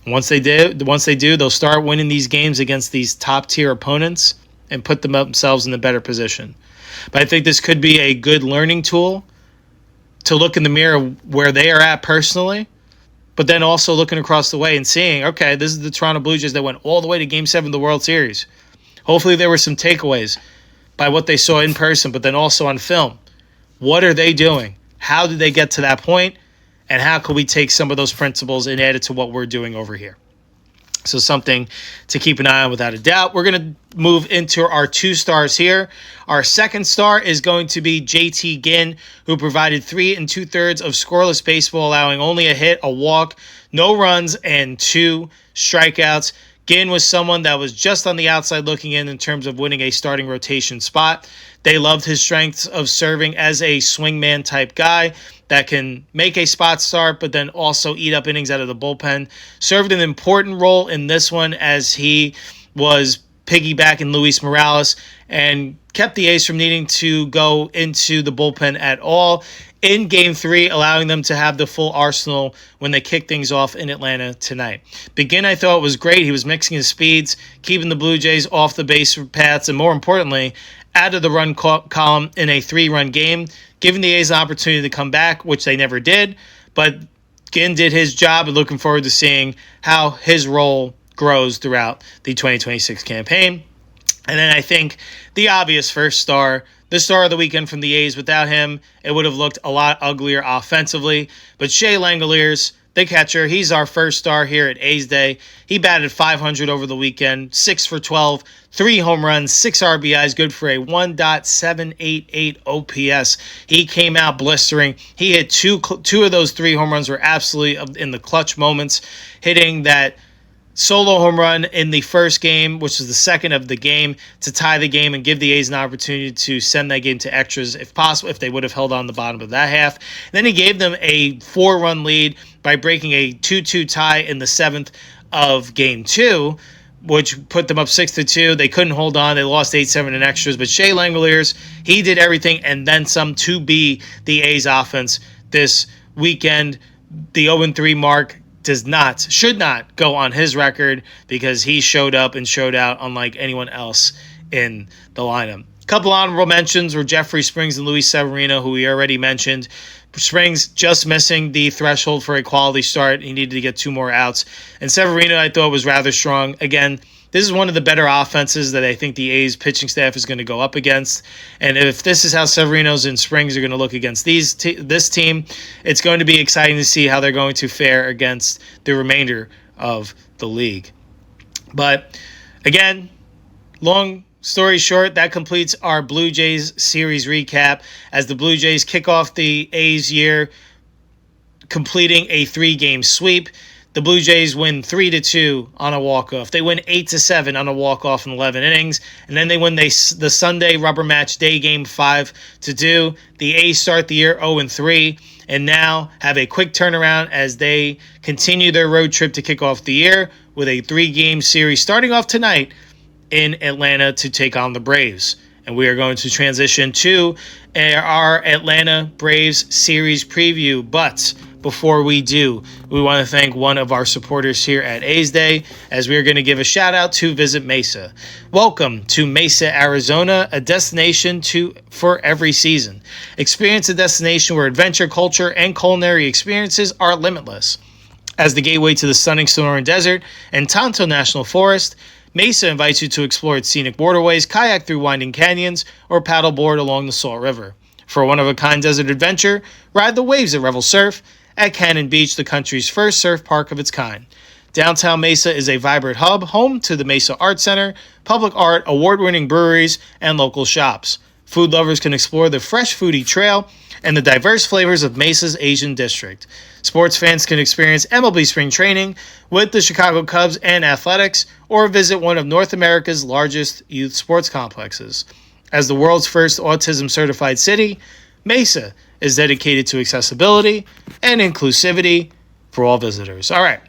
And once they do, they'll start winning these games against these top-tier opponents and put themselves in a better position. But I think this could be a good learning tool to look in the mirror where they are at personally, but then also looking across the way and seeing, okay, this is the Toronto Blue Jays that went all the way to Game 7 of the World Series. Hopefully there were some takeaways by what they saw in person, but then also on film. What are they doing? How did they get to that point? And how can we take some of those principles and add it to what we're doing over here? So something to keep an eye on without a doubt. We're going to move into our 2 stars here. Our second star is going to be JT Ginn, who provided 3 2/3 of scoreless baseball, allowing only a hit, a walk, no runs, and 2 strikeouts. Ginn was someone that was just on the outside looking in terms of winning a starting rotation spot. They loved his strengths of serving as a swingman type guy that can make a spot start, but then also eat up innings out of the bullpen. Served an important role in this one as he was piggybacking Luis Morales and kept the A's from needing to go into the bullpen at all in Game 3, allowing them to have the full arsenal when they kick things off in Atlanta tonight. Begin, I thought, was great. He was mixing his speeds, keeping the Blue Jays off the base paths, and more importantly, out of the run column in a 3-run game, giving the A's an opportunity to come back, which they never did. But Ginn did his job, and looking forward to seeing how his role grows throughout the 2026 campaign. And then I think the obvious first star, the star of the weekend from the A's. Without him, it would have looked a lot uglier offensively. But Shea Langoliers, the catcher, he's our first star here at A's Day. He batted .500 over the weekend, 6 for 12, 3 home runs, 6 RBIs, good for a 1.788 OPS. He came out blistering. He hit two of those 3 home runs were absolutely in the clutch moments, hitting that solo home run in the first game, which is the second of the game, to tie the game and give the A's an opportunity to send that game to extras if possible, if they would have held on the bottom of that half. And then he gave them a 4-run lead by breaking a 2-2 tie in the 7th of Game 2, which put them up 6-2. They couldn't hold on. They lost 8-7 in extras. But Shea Langoliers, he did everything and then some to be the A's offense this weekend. The 0-3 mark should not go on his record because he showed up and showed out unlike anyone else in the lineup. A couple honorable mentions were Jeffrey Springs and Luis Severino, who we already mentioned. Springs just missing the threshold for a quality start. He needed to get 2 more outs. And Severino, I thought, was rather strong. Again, this is one of the better offenses that I think the A's pitching staff is going to go up against. And if this is how Severino's and Springs are going to look against this team, it's going to be exciting to see how they're going to fare against the remainder of the league. But Again, long story short, that completes our Blue Jays series recap as the Blue Jays kick off the A's year, completing a 3-game sweep. The Blue Jays win 3-2 on a walk-off. They win 8-7 on a walk-off in 11 innings. And then they win the Sunday rubber match day game 5-2. The A's start the year 0-3 and now have a quick turnaround as they continue their road trip to kick off the year with a 3-game series starting off tonight in Atlanta to take on the Braves. And we are going to transition to our Atlanta Braves series preview. But before we do, we want to thank one of our supporters here at A's Day, as we are going to give a shout out to Visit Mesa. Welcome to Mesa, Arizona, a destination for every season. Experience a destination where adventure, culture, and culinary experiences are limitless. As the gateway to the stunning Sonoran Desert and Tonto National Forest, Mesa invites you to explore its scenic waterways, kayak through winding canyons, or paddleboard along the Salt River. For a one-of-a-kind desert adventure, ride the waves at Revel Surf at Cannon Beach, the country's first surf park of its kind. Downtown Mesa is a vibrant hub, home to the Mesa Art Center, public art, award-winning breweries, and local shops. Food lovers can explore the Fresh Foodie Trail and the diverse flavors of Mesa's Asian district. Sports fans can experience MLB spring training with the Chicago Cubs and Athletics, or visit one of North America's largest youth sports complexes. As the world's first autism-certified city, Mesa is dedicated to accessibility and inclusivity for all visitors. All right,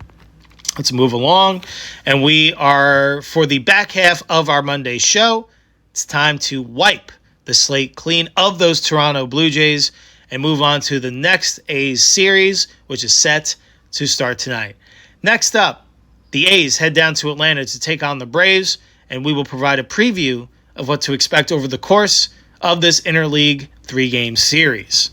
let's move along. And we are, for the back half of our Monday show, it's time to wipe the slate clean of those Toronto Blue Jays and move on to the next A's series, which is set to start tonight. Next up, the A's head down to Atlanta to take on the Braves, and we will provide a preview of what to expect over the course of this interleague 3-game series.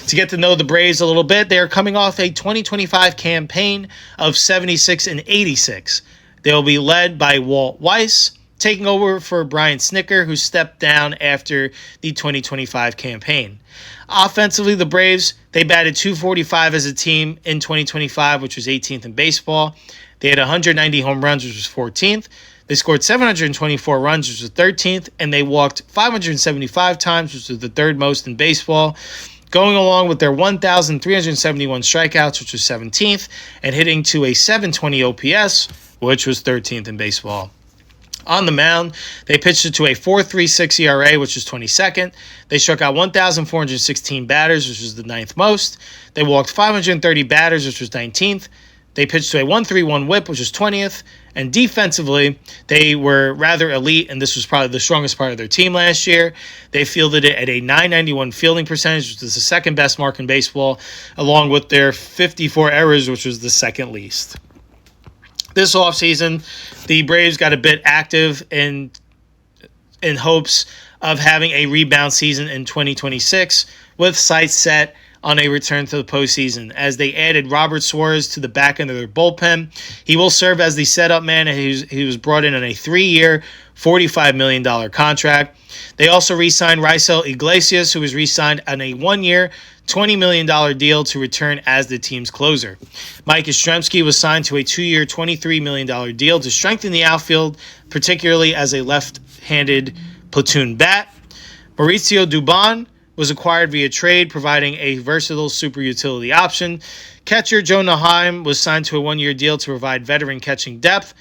To get to know the Braves a little bit, they are coming off a 2025 campaign of 76-86. They will be led by Walt Weiss, taking over for Brian Snitker, who stepped down after the 2025 campaign. Offensively, the Braves, they batted .245 as a team in 2025, which was 18th in baseball. They had 190 home runs, which was 14th. They scored 724 runs, which was 13th, and they walked 575 times, which was the third most in baseball, going along with their 1,371 strikeouts, which was 17th, and hitting to a .720 OPS, which was 13th in baseball. On the mound, they pitched it to a .436 ERA, which was 22nd. They struck out 1,416 batters, which was the 9th most. They walked 530 batters, which was 19th. They pitched to a .131 whip, which was 20th. And defensively, they were rather elite, and this was probably the strongest part of their team last year. They fielded it at a .991 fielding percentage, which was the second best mark in baseball, along with their 54 errors, which was the second least. This offseason, the Braves got a bit active in hopes of having a rebound season in 2026, with sights set on a return to the postseason, as they added Robert Suarez to the back end of their bullpen. He will serve as the setup man, and he was brought in on a 3-year, $45 million contract. They also re-signed Raisel Iglesias, who was re-signed on a 1-year, $20 million deal to return as the team's closer. Mike Yastrzemski was signed to a 2-year, $23 million deal to strengthen the outfield, particularly as a left-handed platoon bat. Mauricio Dubon was acquired via trade, providing a versatile super utility option. Catcher Joe Naheim was signed to a 1-year deal to provide veteran catching depth.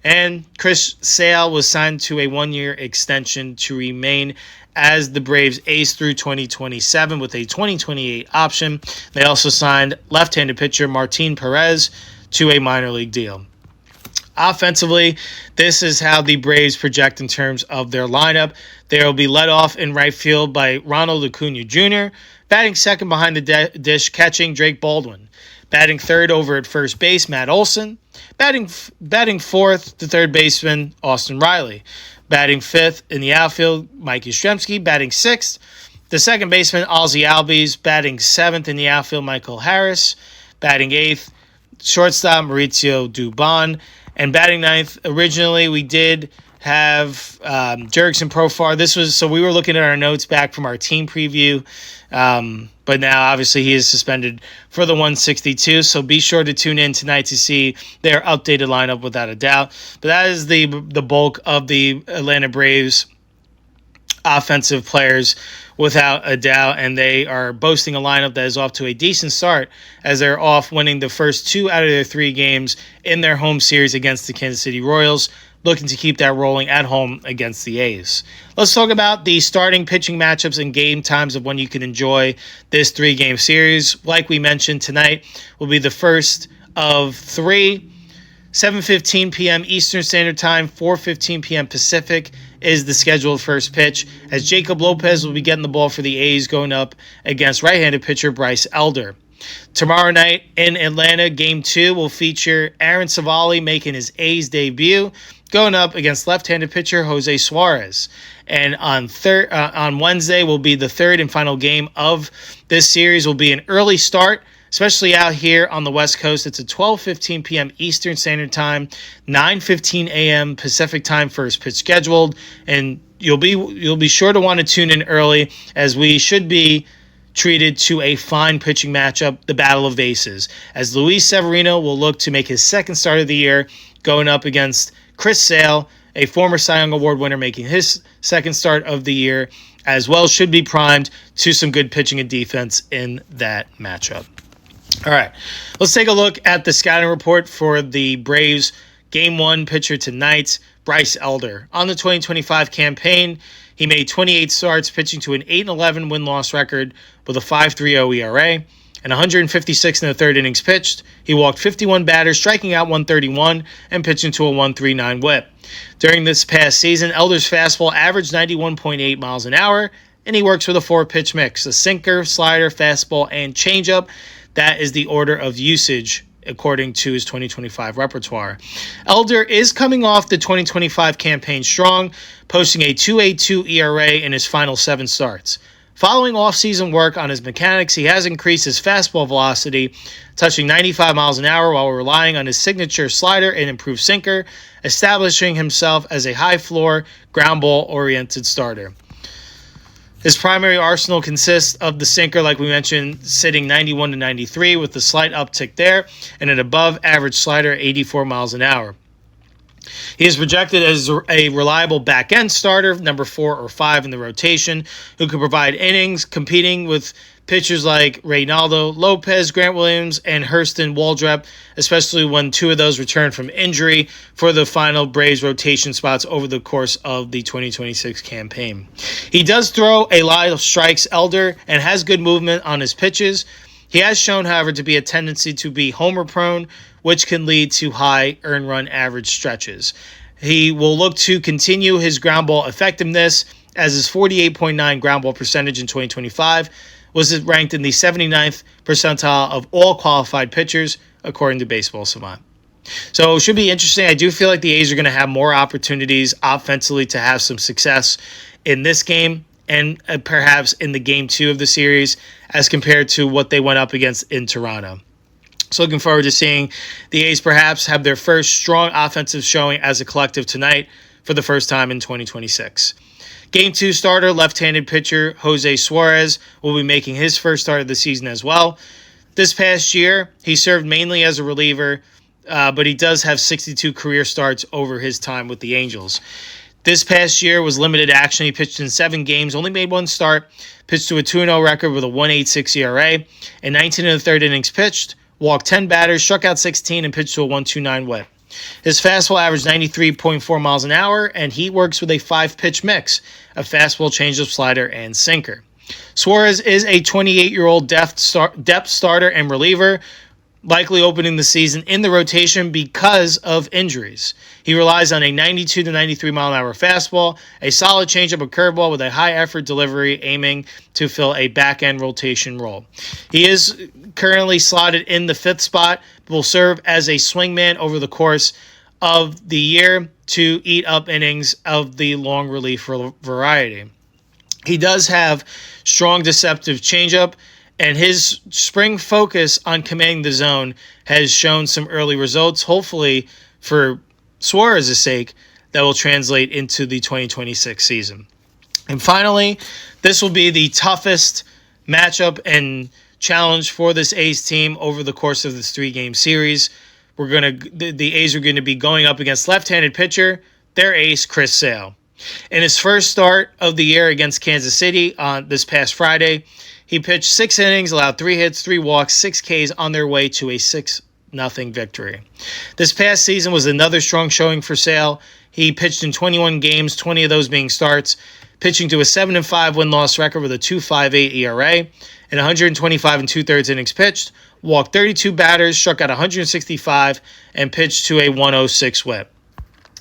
And Chris Sale was signed to a 1-year extension to remain as the Braves ace through 2027 with a 2028 option. They also signed left-handed pitcher Martin Perez to a minor league deal. Offensively, this is how the Braves project in terms of their lineup. They will be led off in right field by Ronald Acuna Jr., batting second behind the dish, catching Drake Baldwin. Batting third over at first base, Matt Olson. Batting fourth, the third baseman, Austin Riley. Batting fifth in the outfield, Mike Yastrzemski. Batting sixth, the second baseman, Ozzie Albies. Batting seventh in the outfield, Michael Harris. Batting eighth, shortstop, Mauricio Dubon. And batting ninth, originally we did have Jurickson Profar. So we were looking at our notes back from our team preview, but now obviously he is suspended for the 162. So be sure to tune in tonight to see their updated lineup without a doubt. But that is the bulk of the Atlanta Braves offensive players without a doubt, and they are boasting a lineup that is off to a decent start as they're off winning the first 2 out of their 3 games in their home series against the Kansas City Royals, looking to keep that rolling at home against the A's. Let's talk about the starting pitching matchups and game times of when you can enjoy this 3-game series. Like we mentioned, tonight will be the first of 3. 7:15 p.m. Eastern Standard Time, 4:15 p.m. Pacific is the scheduled first pitch, as Jacob Lopez will be getting the ball for the A's going up against right-handed pitcher Bryce Elder. Tomorrow night in Atlanta, Game 2 will feature Aaron Savali making his A's debut, going up against left-handed pitcher Jose Suarez. And on Wednesday will be the third and final game of this series. Will be an early start, especially out here on the West Coast. It's at 12:15 p.m. Eastern Standard Time, 9:15 a.m. Pacific Time first pitch scheduled, and you'll be sure to want to tune in early, as we should be treated to a fine pitching matchup, the Battle of Aces, as Luis Severino will look to make his second start of the year, going up against Chris Sale, a former Cy Young Award winner, making his second start of the year as well. Should be primed to some good pitching and defense in that matchup. All right, let's take a look at the scouting report for the Braves. Game 1 pitcher tonight, Bryce Elder. On the 2025 campaign, he made 28 starts, pitching to an 8-11 win-loss record with a 5.30 ERA and 156 in the third innings pitched. He walked 51 batters, striking out 131 and pitching to a 1.39 whip. During this past season, Elder's fastball averaged 91.8 miles an hour, and he works with a 4-pitch mix: a sinker, slider, fastball, and changeup. That is the order of usage according to his 2025 repertoire. Elder is coming off the 2025 campaign strong, posting a 2.82 ERA in his final 7 starts. Following off-season work on his mechanics, he has increased his fastball velocity, touching 95 miles an hour while relying on his signature slider and improved sinker, establishing himself as a high-floor, ground ball-oriented starter. His primary arsenal consists of the sinker, like we mentioned, sitting 91 to 93 with a slight uptick there, and an above-average slider at 84 miles an hour. He is projected as a reliable back-end starter, number 4 or 5 in the rotation, who can provide innings, competing with pitchers like Reynaldo Lopez, Grant Williams, and Hurston Waldrep, especially when 2 of those return from injury for the final Braves rotation spots over the course of the 2026 campaign. He does throw a lot of strikes, Elder, and has good movement on his pitches. He has shown, however, to be a tendency to be homer-prone, which can lead to high earned run average stretches. He will look to continue his ground ball effectiveness, as his 48.9 ground ball percentage in 2025 was ranked in the 79th percentile of all qualified pitchers, according to Baseball Savant. So it should be interesting. I do feel like the A's are going to have more opportunities offensively to have some success in this game and perhaps in the Game 2 of the series as compared to what they went up against in Toronto. So looking forward to seeing the A's perhaps have their first strong offensive showing as a collective tonight for the first time in 2026. Game 2 starter, left-handed pitcher Jose Suarez will be making his first start of the season as well. This past year, he served mainly as a reliever, but he does have 62 career starts over his time with the Angels. This past year was limited action. He pitched in 7 games, only made 1 start, pitched to a 2-0 record with a 1.86 ERA, and 19 in the third innings pitched, walked 10 batters, struck out 16, and pitched to a 1.29 whip. His fastball averaged 93.4 miles an hour, and he works with a 5-pitch mix of fastball, changeup, slider, and sinker. Suarez is a 28-year-old depth starter and reliever, likely opening the season in the rotation because of injuries. He relies on a 92 to 93 mile an hour fastball, a solid changeup, a curveball with a high effort delivery, aiming to fill a back end rotation role. He is currently slotted in the 5th spot, but will serve as a swingman over the course of the year to eat up innings of the long relief variety. He does have strong deceptive changeup, and his spring focus on commanding the zone has shown some early results. Hopefully, for Suarez's sake, that will translate into the 2026 season. And finally, this will be the toughest matchup and challenge for this A's team over the course of this 3-game series. The A's are going to be going up against left-handed pitcher, their ace, Chris Sale. In his first start of the year against Kansas City on this past Friday, he pitched 6 innings, allowed 3 hits, 3 walks, 6 Ks on their way to a 6-0 victory. This past season was another strong showing for Sale. He pitched in 21 games, 20 of those being starts, pitching to a 7-5 win-loss record with a 2.58 ERA and 125 2/3 innings pitched, walked 32 batters, struck out 165, and pitched to a 106 whip.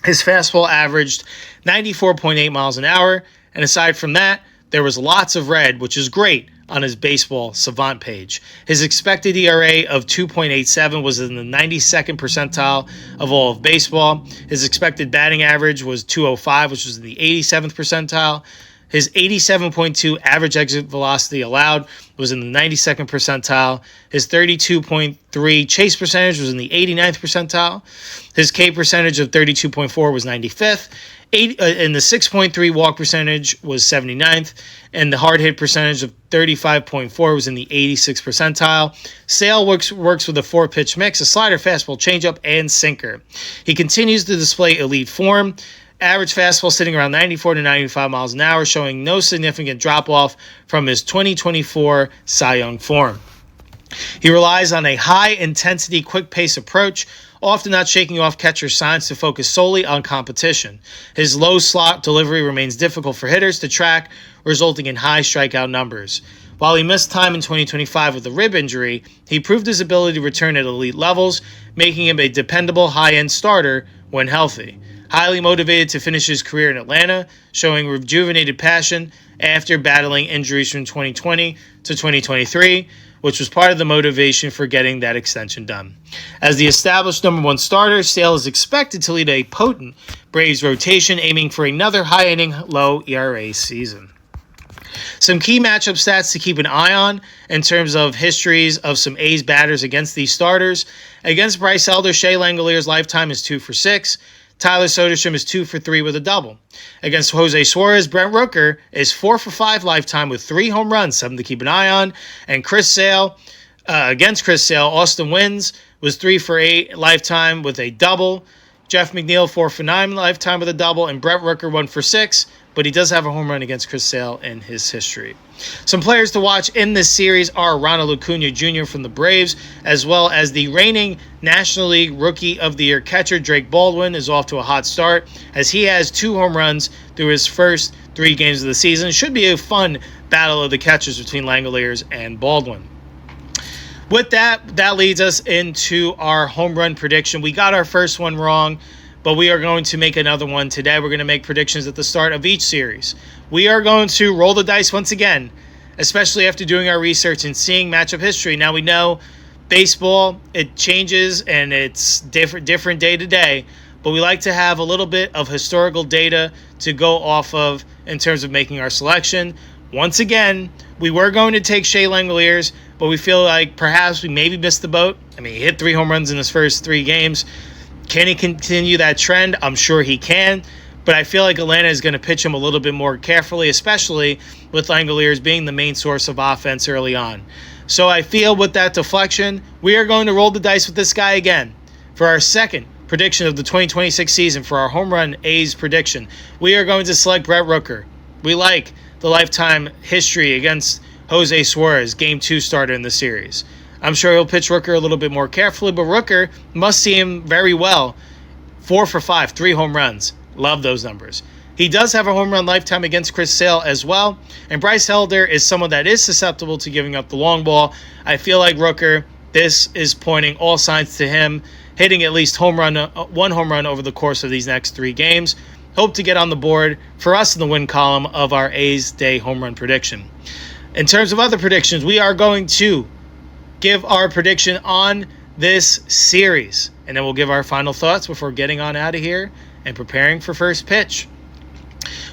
His fastball averaged 94.8 miles an hour, and aside from that, there was lots of red, which is great, on his baseball savant page. His expected ERA of 2.87 was in the 92nd percentile of all of baseball. His expected batting average was 205, which was in the 87th percentile. His 87.2 average exit velocity allowed was in the 92nd percentile. His 32.3 chase percentage was in the 89th percentile. His K percentage of 32.4 was 95th. And the 6.3 walk percentage was 79th. And the hard hit percentage of 35.4 was in the 86th percentile. Sale works with a 4-pitch mix, a slider, fastball, changeup, and sinker. He continues to display elite form. Average fastball sitting around 94 to 95 miles an hour, showing no significant drop-off from his 2024 Cy Young form. He relies on a high-intensity, quick-pace approach, often not shaking off catcher's signs to focus solely on competition. His low slot delivery remains difficult for hitters to track, resulting in high strikeout numbers. While he missed time in 2025 with a rib injury, he proved his ability to return at elite levels, making him a dependable high-end starter when healthy. Highly motivated to finish his career in Atlanta, showing rejuvenated passion after battling injuries from 2020 to 2023, which was part of the motivation for getting that extension done. As the established number 1 starter, Sale is expected to lead a potent Braves rotation, aiming for another high-inning, low ERA season. Some key matchup stats to keep an eye on in terms of histories of some A's batters against these starters. Against Bryce Elder, Shea Langolier's lifetime is 2 for 6. Tyler Soderstrom is 2 for 3 with a double. Against Jose Suarez, Brent Rooker is 4 for 5 lifetime with 3 home runs, something to keep an eye on. And against Chris Sale, Austin Wynns was 3 for 8 lifetime with a double. Jeff McNeil 4 for 9 lifetime with a double, and Brent Rooker 1 for 6. But he does have a home run against Chris Sale in his history. Some players to watch in this series are Ronald Acuna Jr. from the Braves, as well as the reigning National League Rookie of the Year catcher Drake Baldwin is off to a hot start, as he has 2 home runs through his first 3 games of the season. Should be a fun battle of the catchers between Langoliers and Baldwin. With that leads us into our home run prediction. We got our first one wrong, but we are going to make another one today. We're going to make predictions at the start of each series. We are going to roll the dice once again, especially after doing our research and seeing matchup history. Now we know baseball, it changes and it's different day to day, but we like to have a little bit of historical data to go off of in terms of making our selection. Once again, we were going to take Shea Langoliers, but we feel like perhaps we maybe missed the boat. I mean, he hit 3 home runs in his first 3 games. Can he continue that trend? I'm sure he can, but I feel like Atlanta is going to pitch him a little bit more carefully, especially with Langoliers being the main source of offense early on. So I feel with that deflection, we are going to roll the dice with this guy again. For our second prediction of the 2026 season, for our home run A's prediction, we are going to select Brent Rooker. We like the lifetime history against Jose Suarez, Game 2 starter in the series. I'm sure he'll pitch Rooker a little bit more carefully, but Rooker must see him very well. 4 for 5, 3 home runs. Love those numbers. He does have a home run lifetime against Chris Sale as well, and Bryce Elder is someone that is susceptible to giving up the long ball. I feel like Rooker, this is pointing all signs to him hitting at least one home run over the course of these next 3 games. Hope to get on the board for us in the win column of our A's Day home run prediction. In terms of other predictions, we are going to give our prediction on this series, and then we'll give our final thoughts before getting on out of here and preparing for first pitch.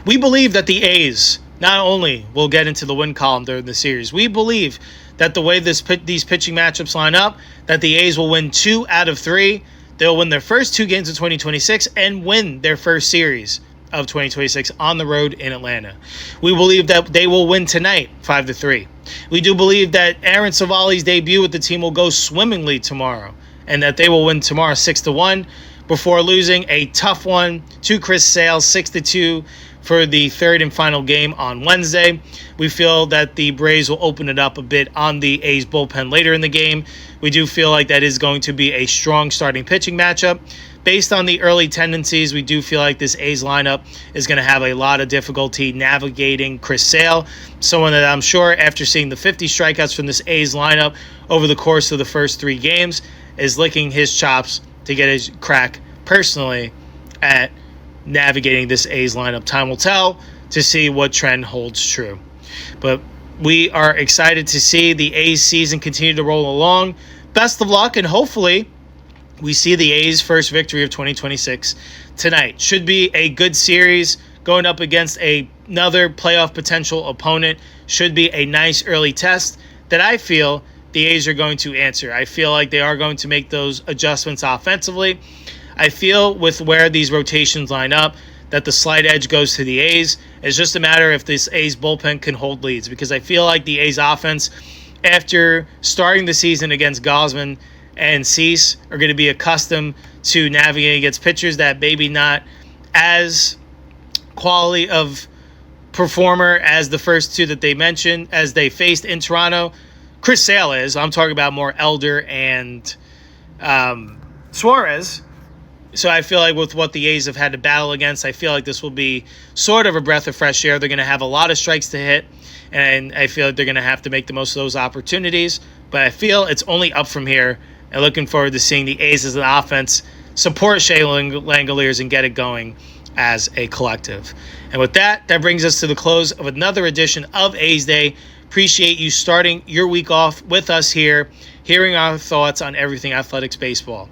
We believe that the A's not only will get into the win column during the series, we believe that the way these pitching matchups line up, that the A's will win 2 out of 3 they'll win their first 2 games of 2026 and win their first series of 2026 on the road in Atlanta. We believe that they will win tonight 5-3. We do believe that Aaron Savali's debut with the team will go swimmingly tomorrow and that they will win tomorrow 6-1 before losing a tough one to Chris Sale 6-2 for the third and final game on Wednesday. We feel that the Braves will open it up a bit on the A's bullpen later in the game. We do feel like that is going to be a strong starting pitching matchup. Based on the early tendencies, we do feel like this A's lineup is going to have a lot of difficulty navigating Chris Sale, someone that I'm sure after seeing the 50 strikeouts from this A's lineup over the course of the first 3 games is licking his chops to get his crack personally at navigating this A's lineup. Time will tell to see what trend holds true. But we are excited to see the A's season continue to roll along. Best of luck, and hopefully we see the A's first victory of 2026 tonight. Should be a good series going up against another playoff potential opponent. Should be a nice early test that I feel the A's are going to answer. I feel like they are going to make those adjustments offensively. I feel with where these rotations line up that the slight edge goes to the A's. It's just a matter if this A's bullpen can hold leads, because I feel like the A's offense, after starting the season against Gausman and Cease, are going to be accustomed to navigating against pitchers that maybe not as quality of performer as the first 2 that they mentioned as they faced in Toronto. Chris Sale is. I'm talking about more Elder and Suarez. So I feel like with what the A's have had to battle against, I feel like this will be sort of a breath of fresh air. They're going to have a lot of strikes to hit, and I feel like they're going to have to make the most of those opportunities. But I feel it's only up from here, and looking forward to seeing the A's as an offense support Shea Langoliers and get it going as a collective. And with that, that brings us to the close of another edition of A's Day. Appreciate you starting your week off with us here, hearing our thoughts on everything athletics baseball.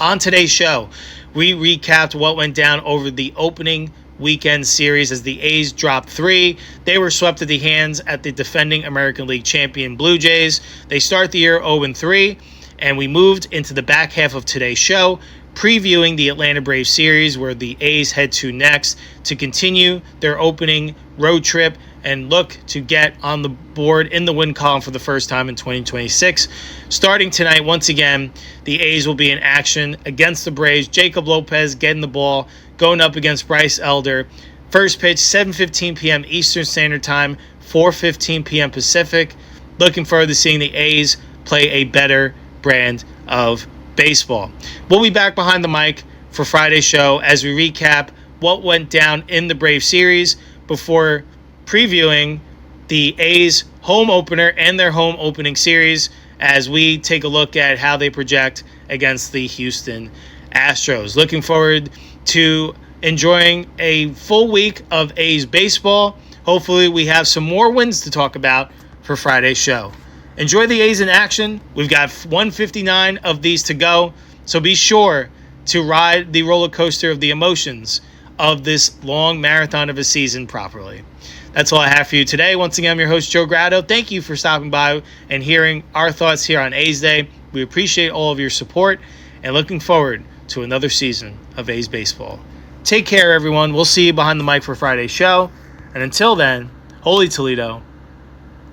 On today's show, we recapped what went down over the opening weekend series as the A's dropped 3. They were swept at the hands at the defending American League champion Blue Jays. They start the year 0-3, and we moved into the back half of today's show, previewing the Atlanta Braves series where the A's head to next to continue their opening road trip and look to get on the board in the win column for the first time in 2026. Starting tonight, once again, the A's will be in action against the Braves. Jacob Lopez getting the ball, going up against Bryce Elder. First pitch, 7:15 p.m. Eastern Standard Time, 4:15 p.m. Pacific. Looking forward to seeing the A's play a better brand of baseball. We'll be back behind the mic for Friday's show as we recap what went down in the Brave series before previewing the A's home opener and their home opening series as we take a look at how they project against the Houston Astros. Looking forward to enjoying a full week of A's baseball. Hopefully we have some more wins to talk about for Friday's show. Enjoy the A's in action. We've got 159 of these to go, so be sure to ride the roller coaster of the emotions of this long marathon of a season properly. That's all I have for you today. Once again, I'm your host, Joe Grado. Thank you for stopping by and hearing our thoughts here on A's Day. We appreciate all of your support and looking forward to another season of A's baseball. Take care, everyone. We'll see you behind the mic for Friday's show. And until then, Holy Toledo,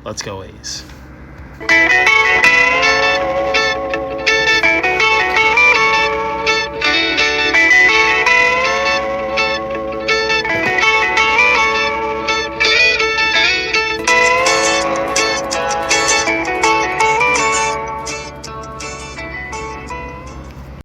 let's go A's.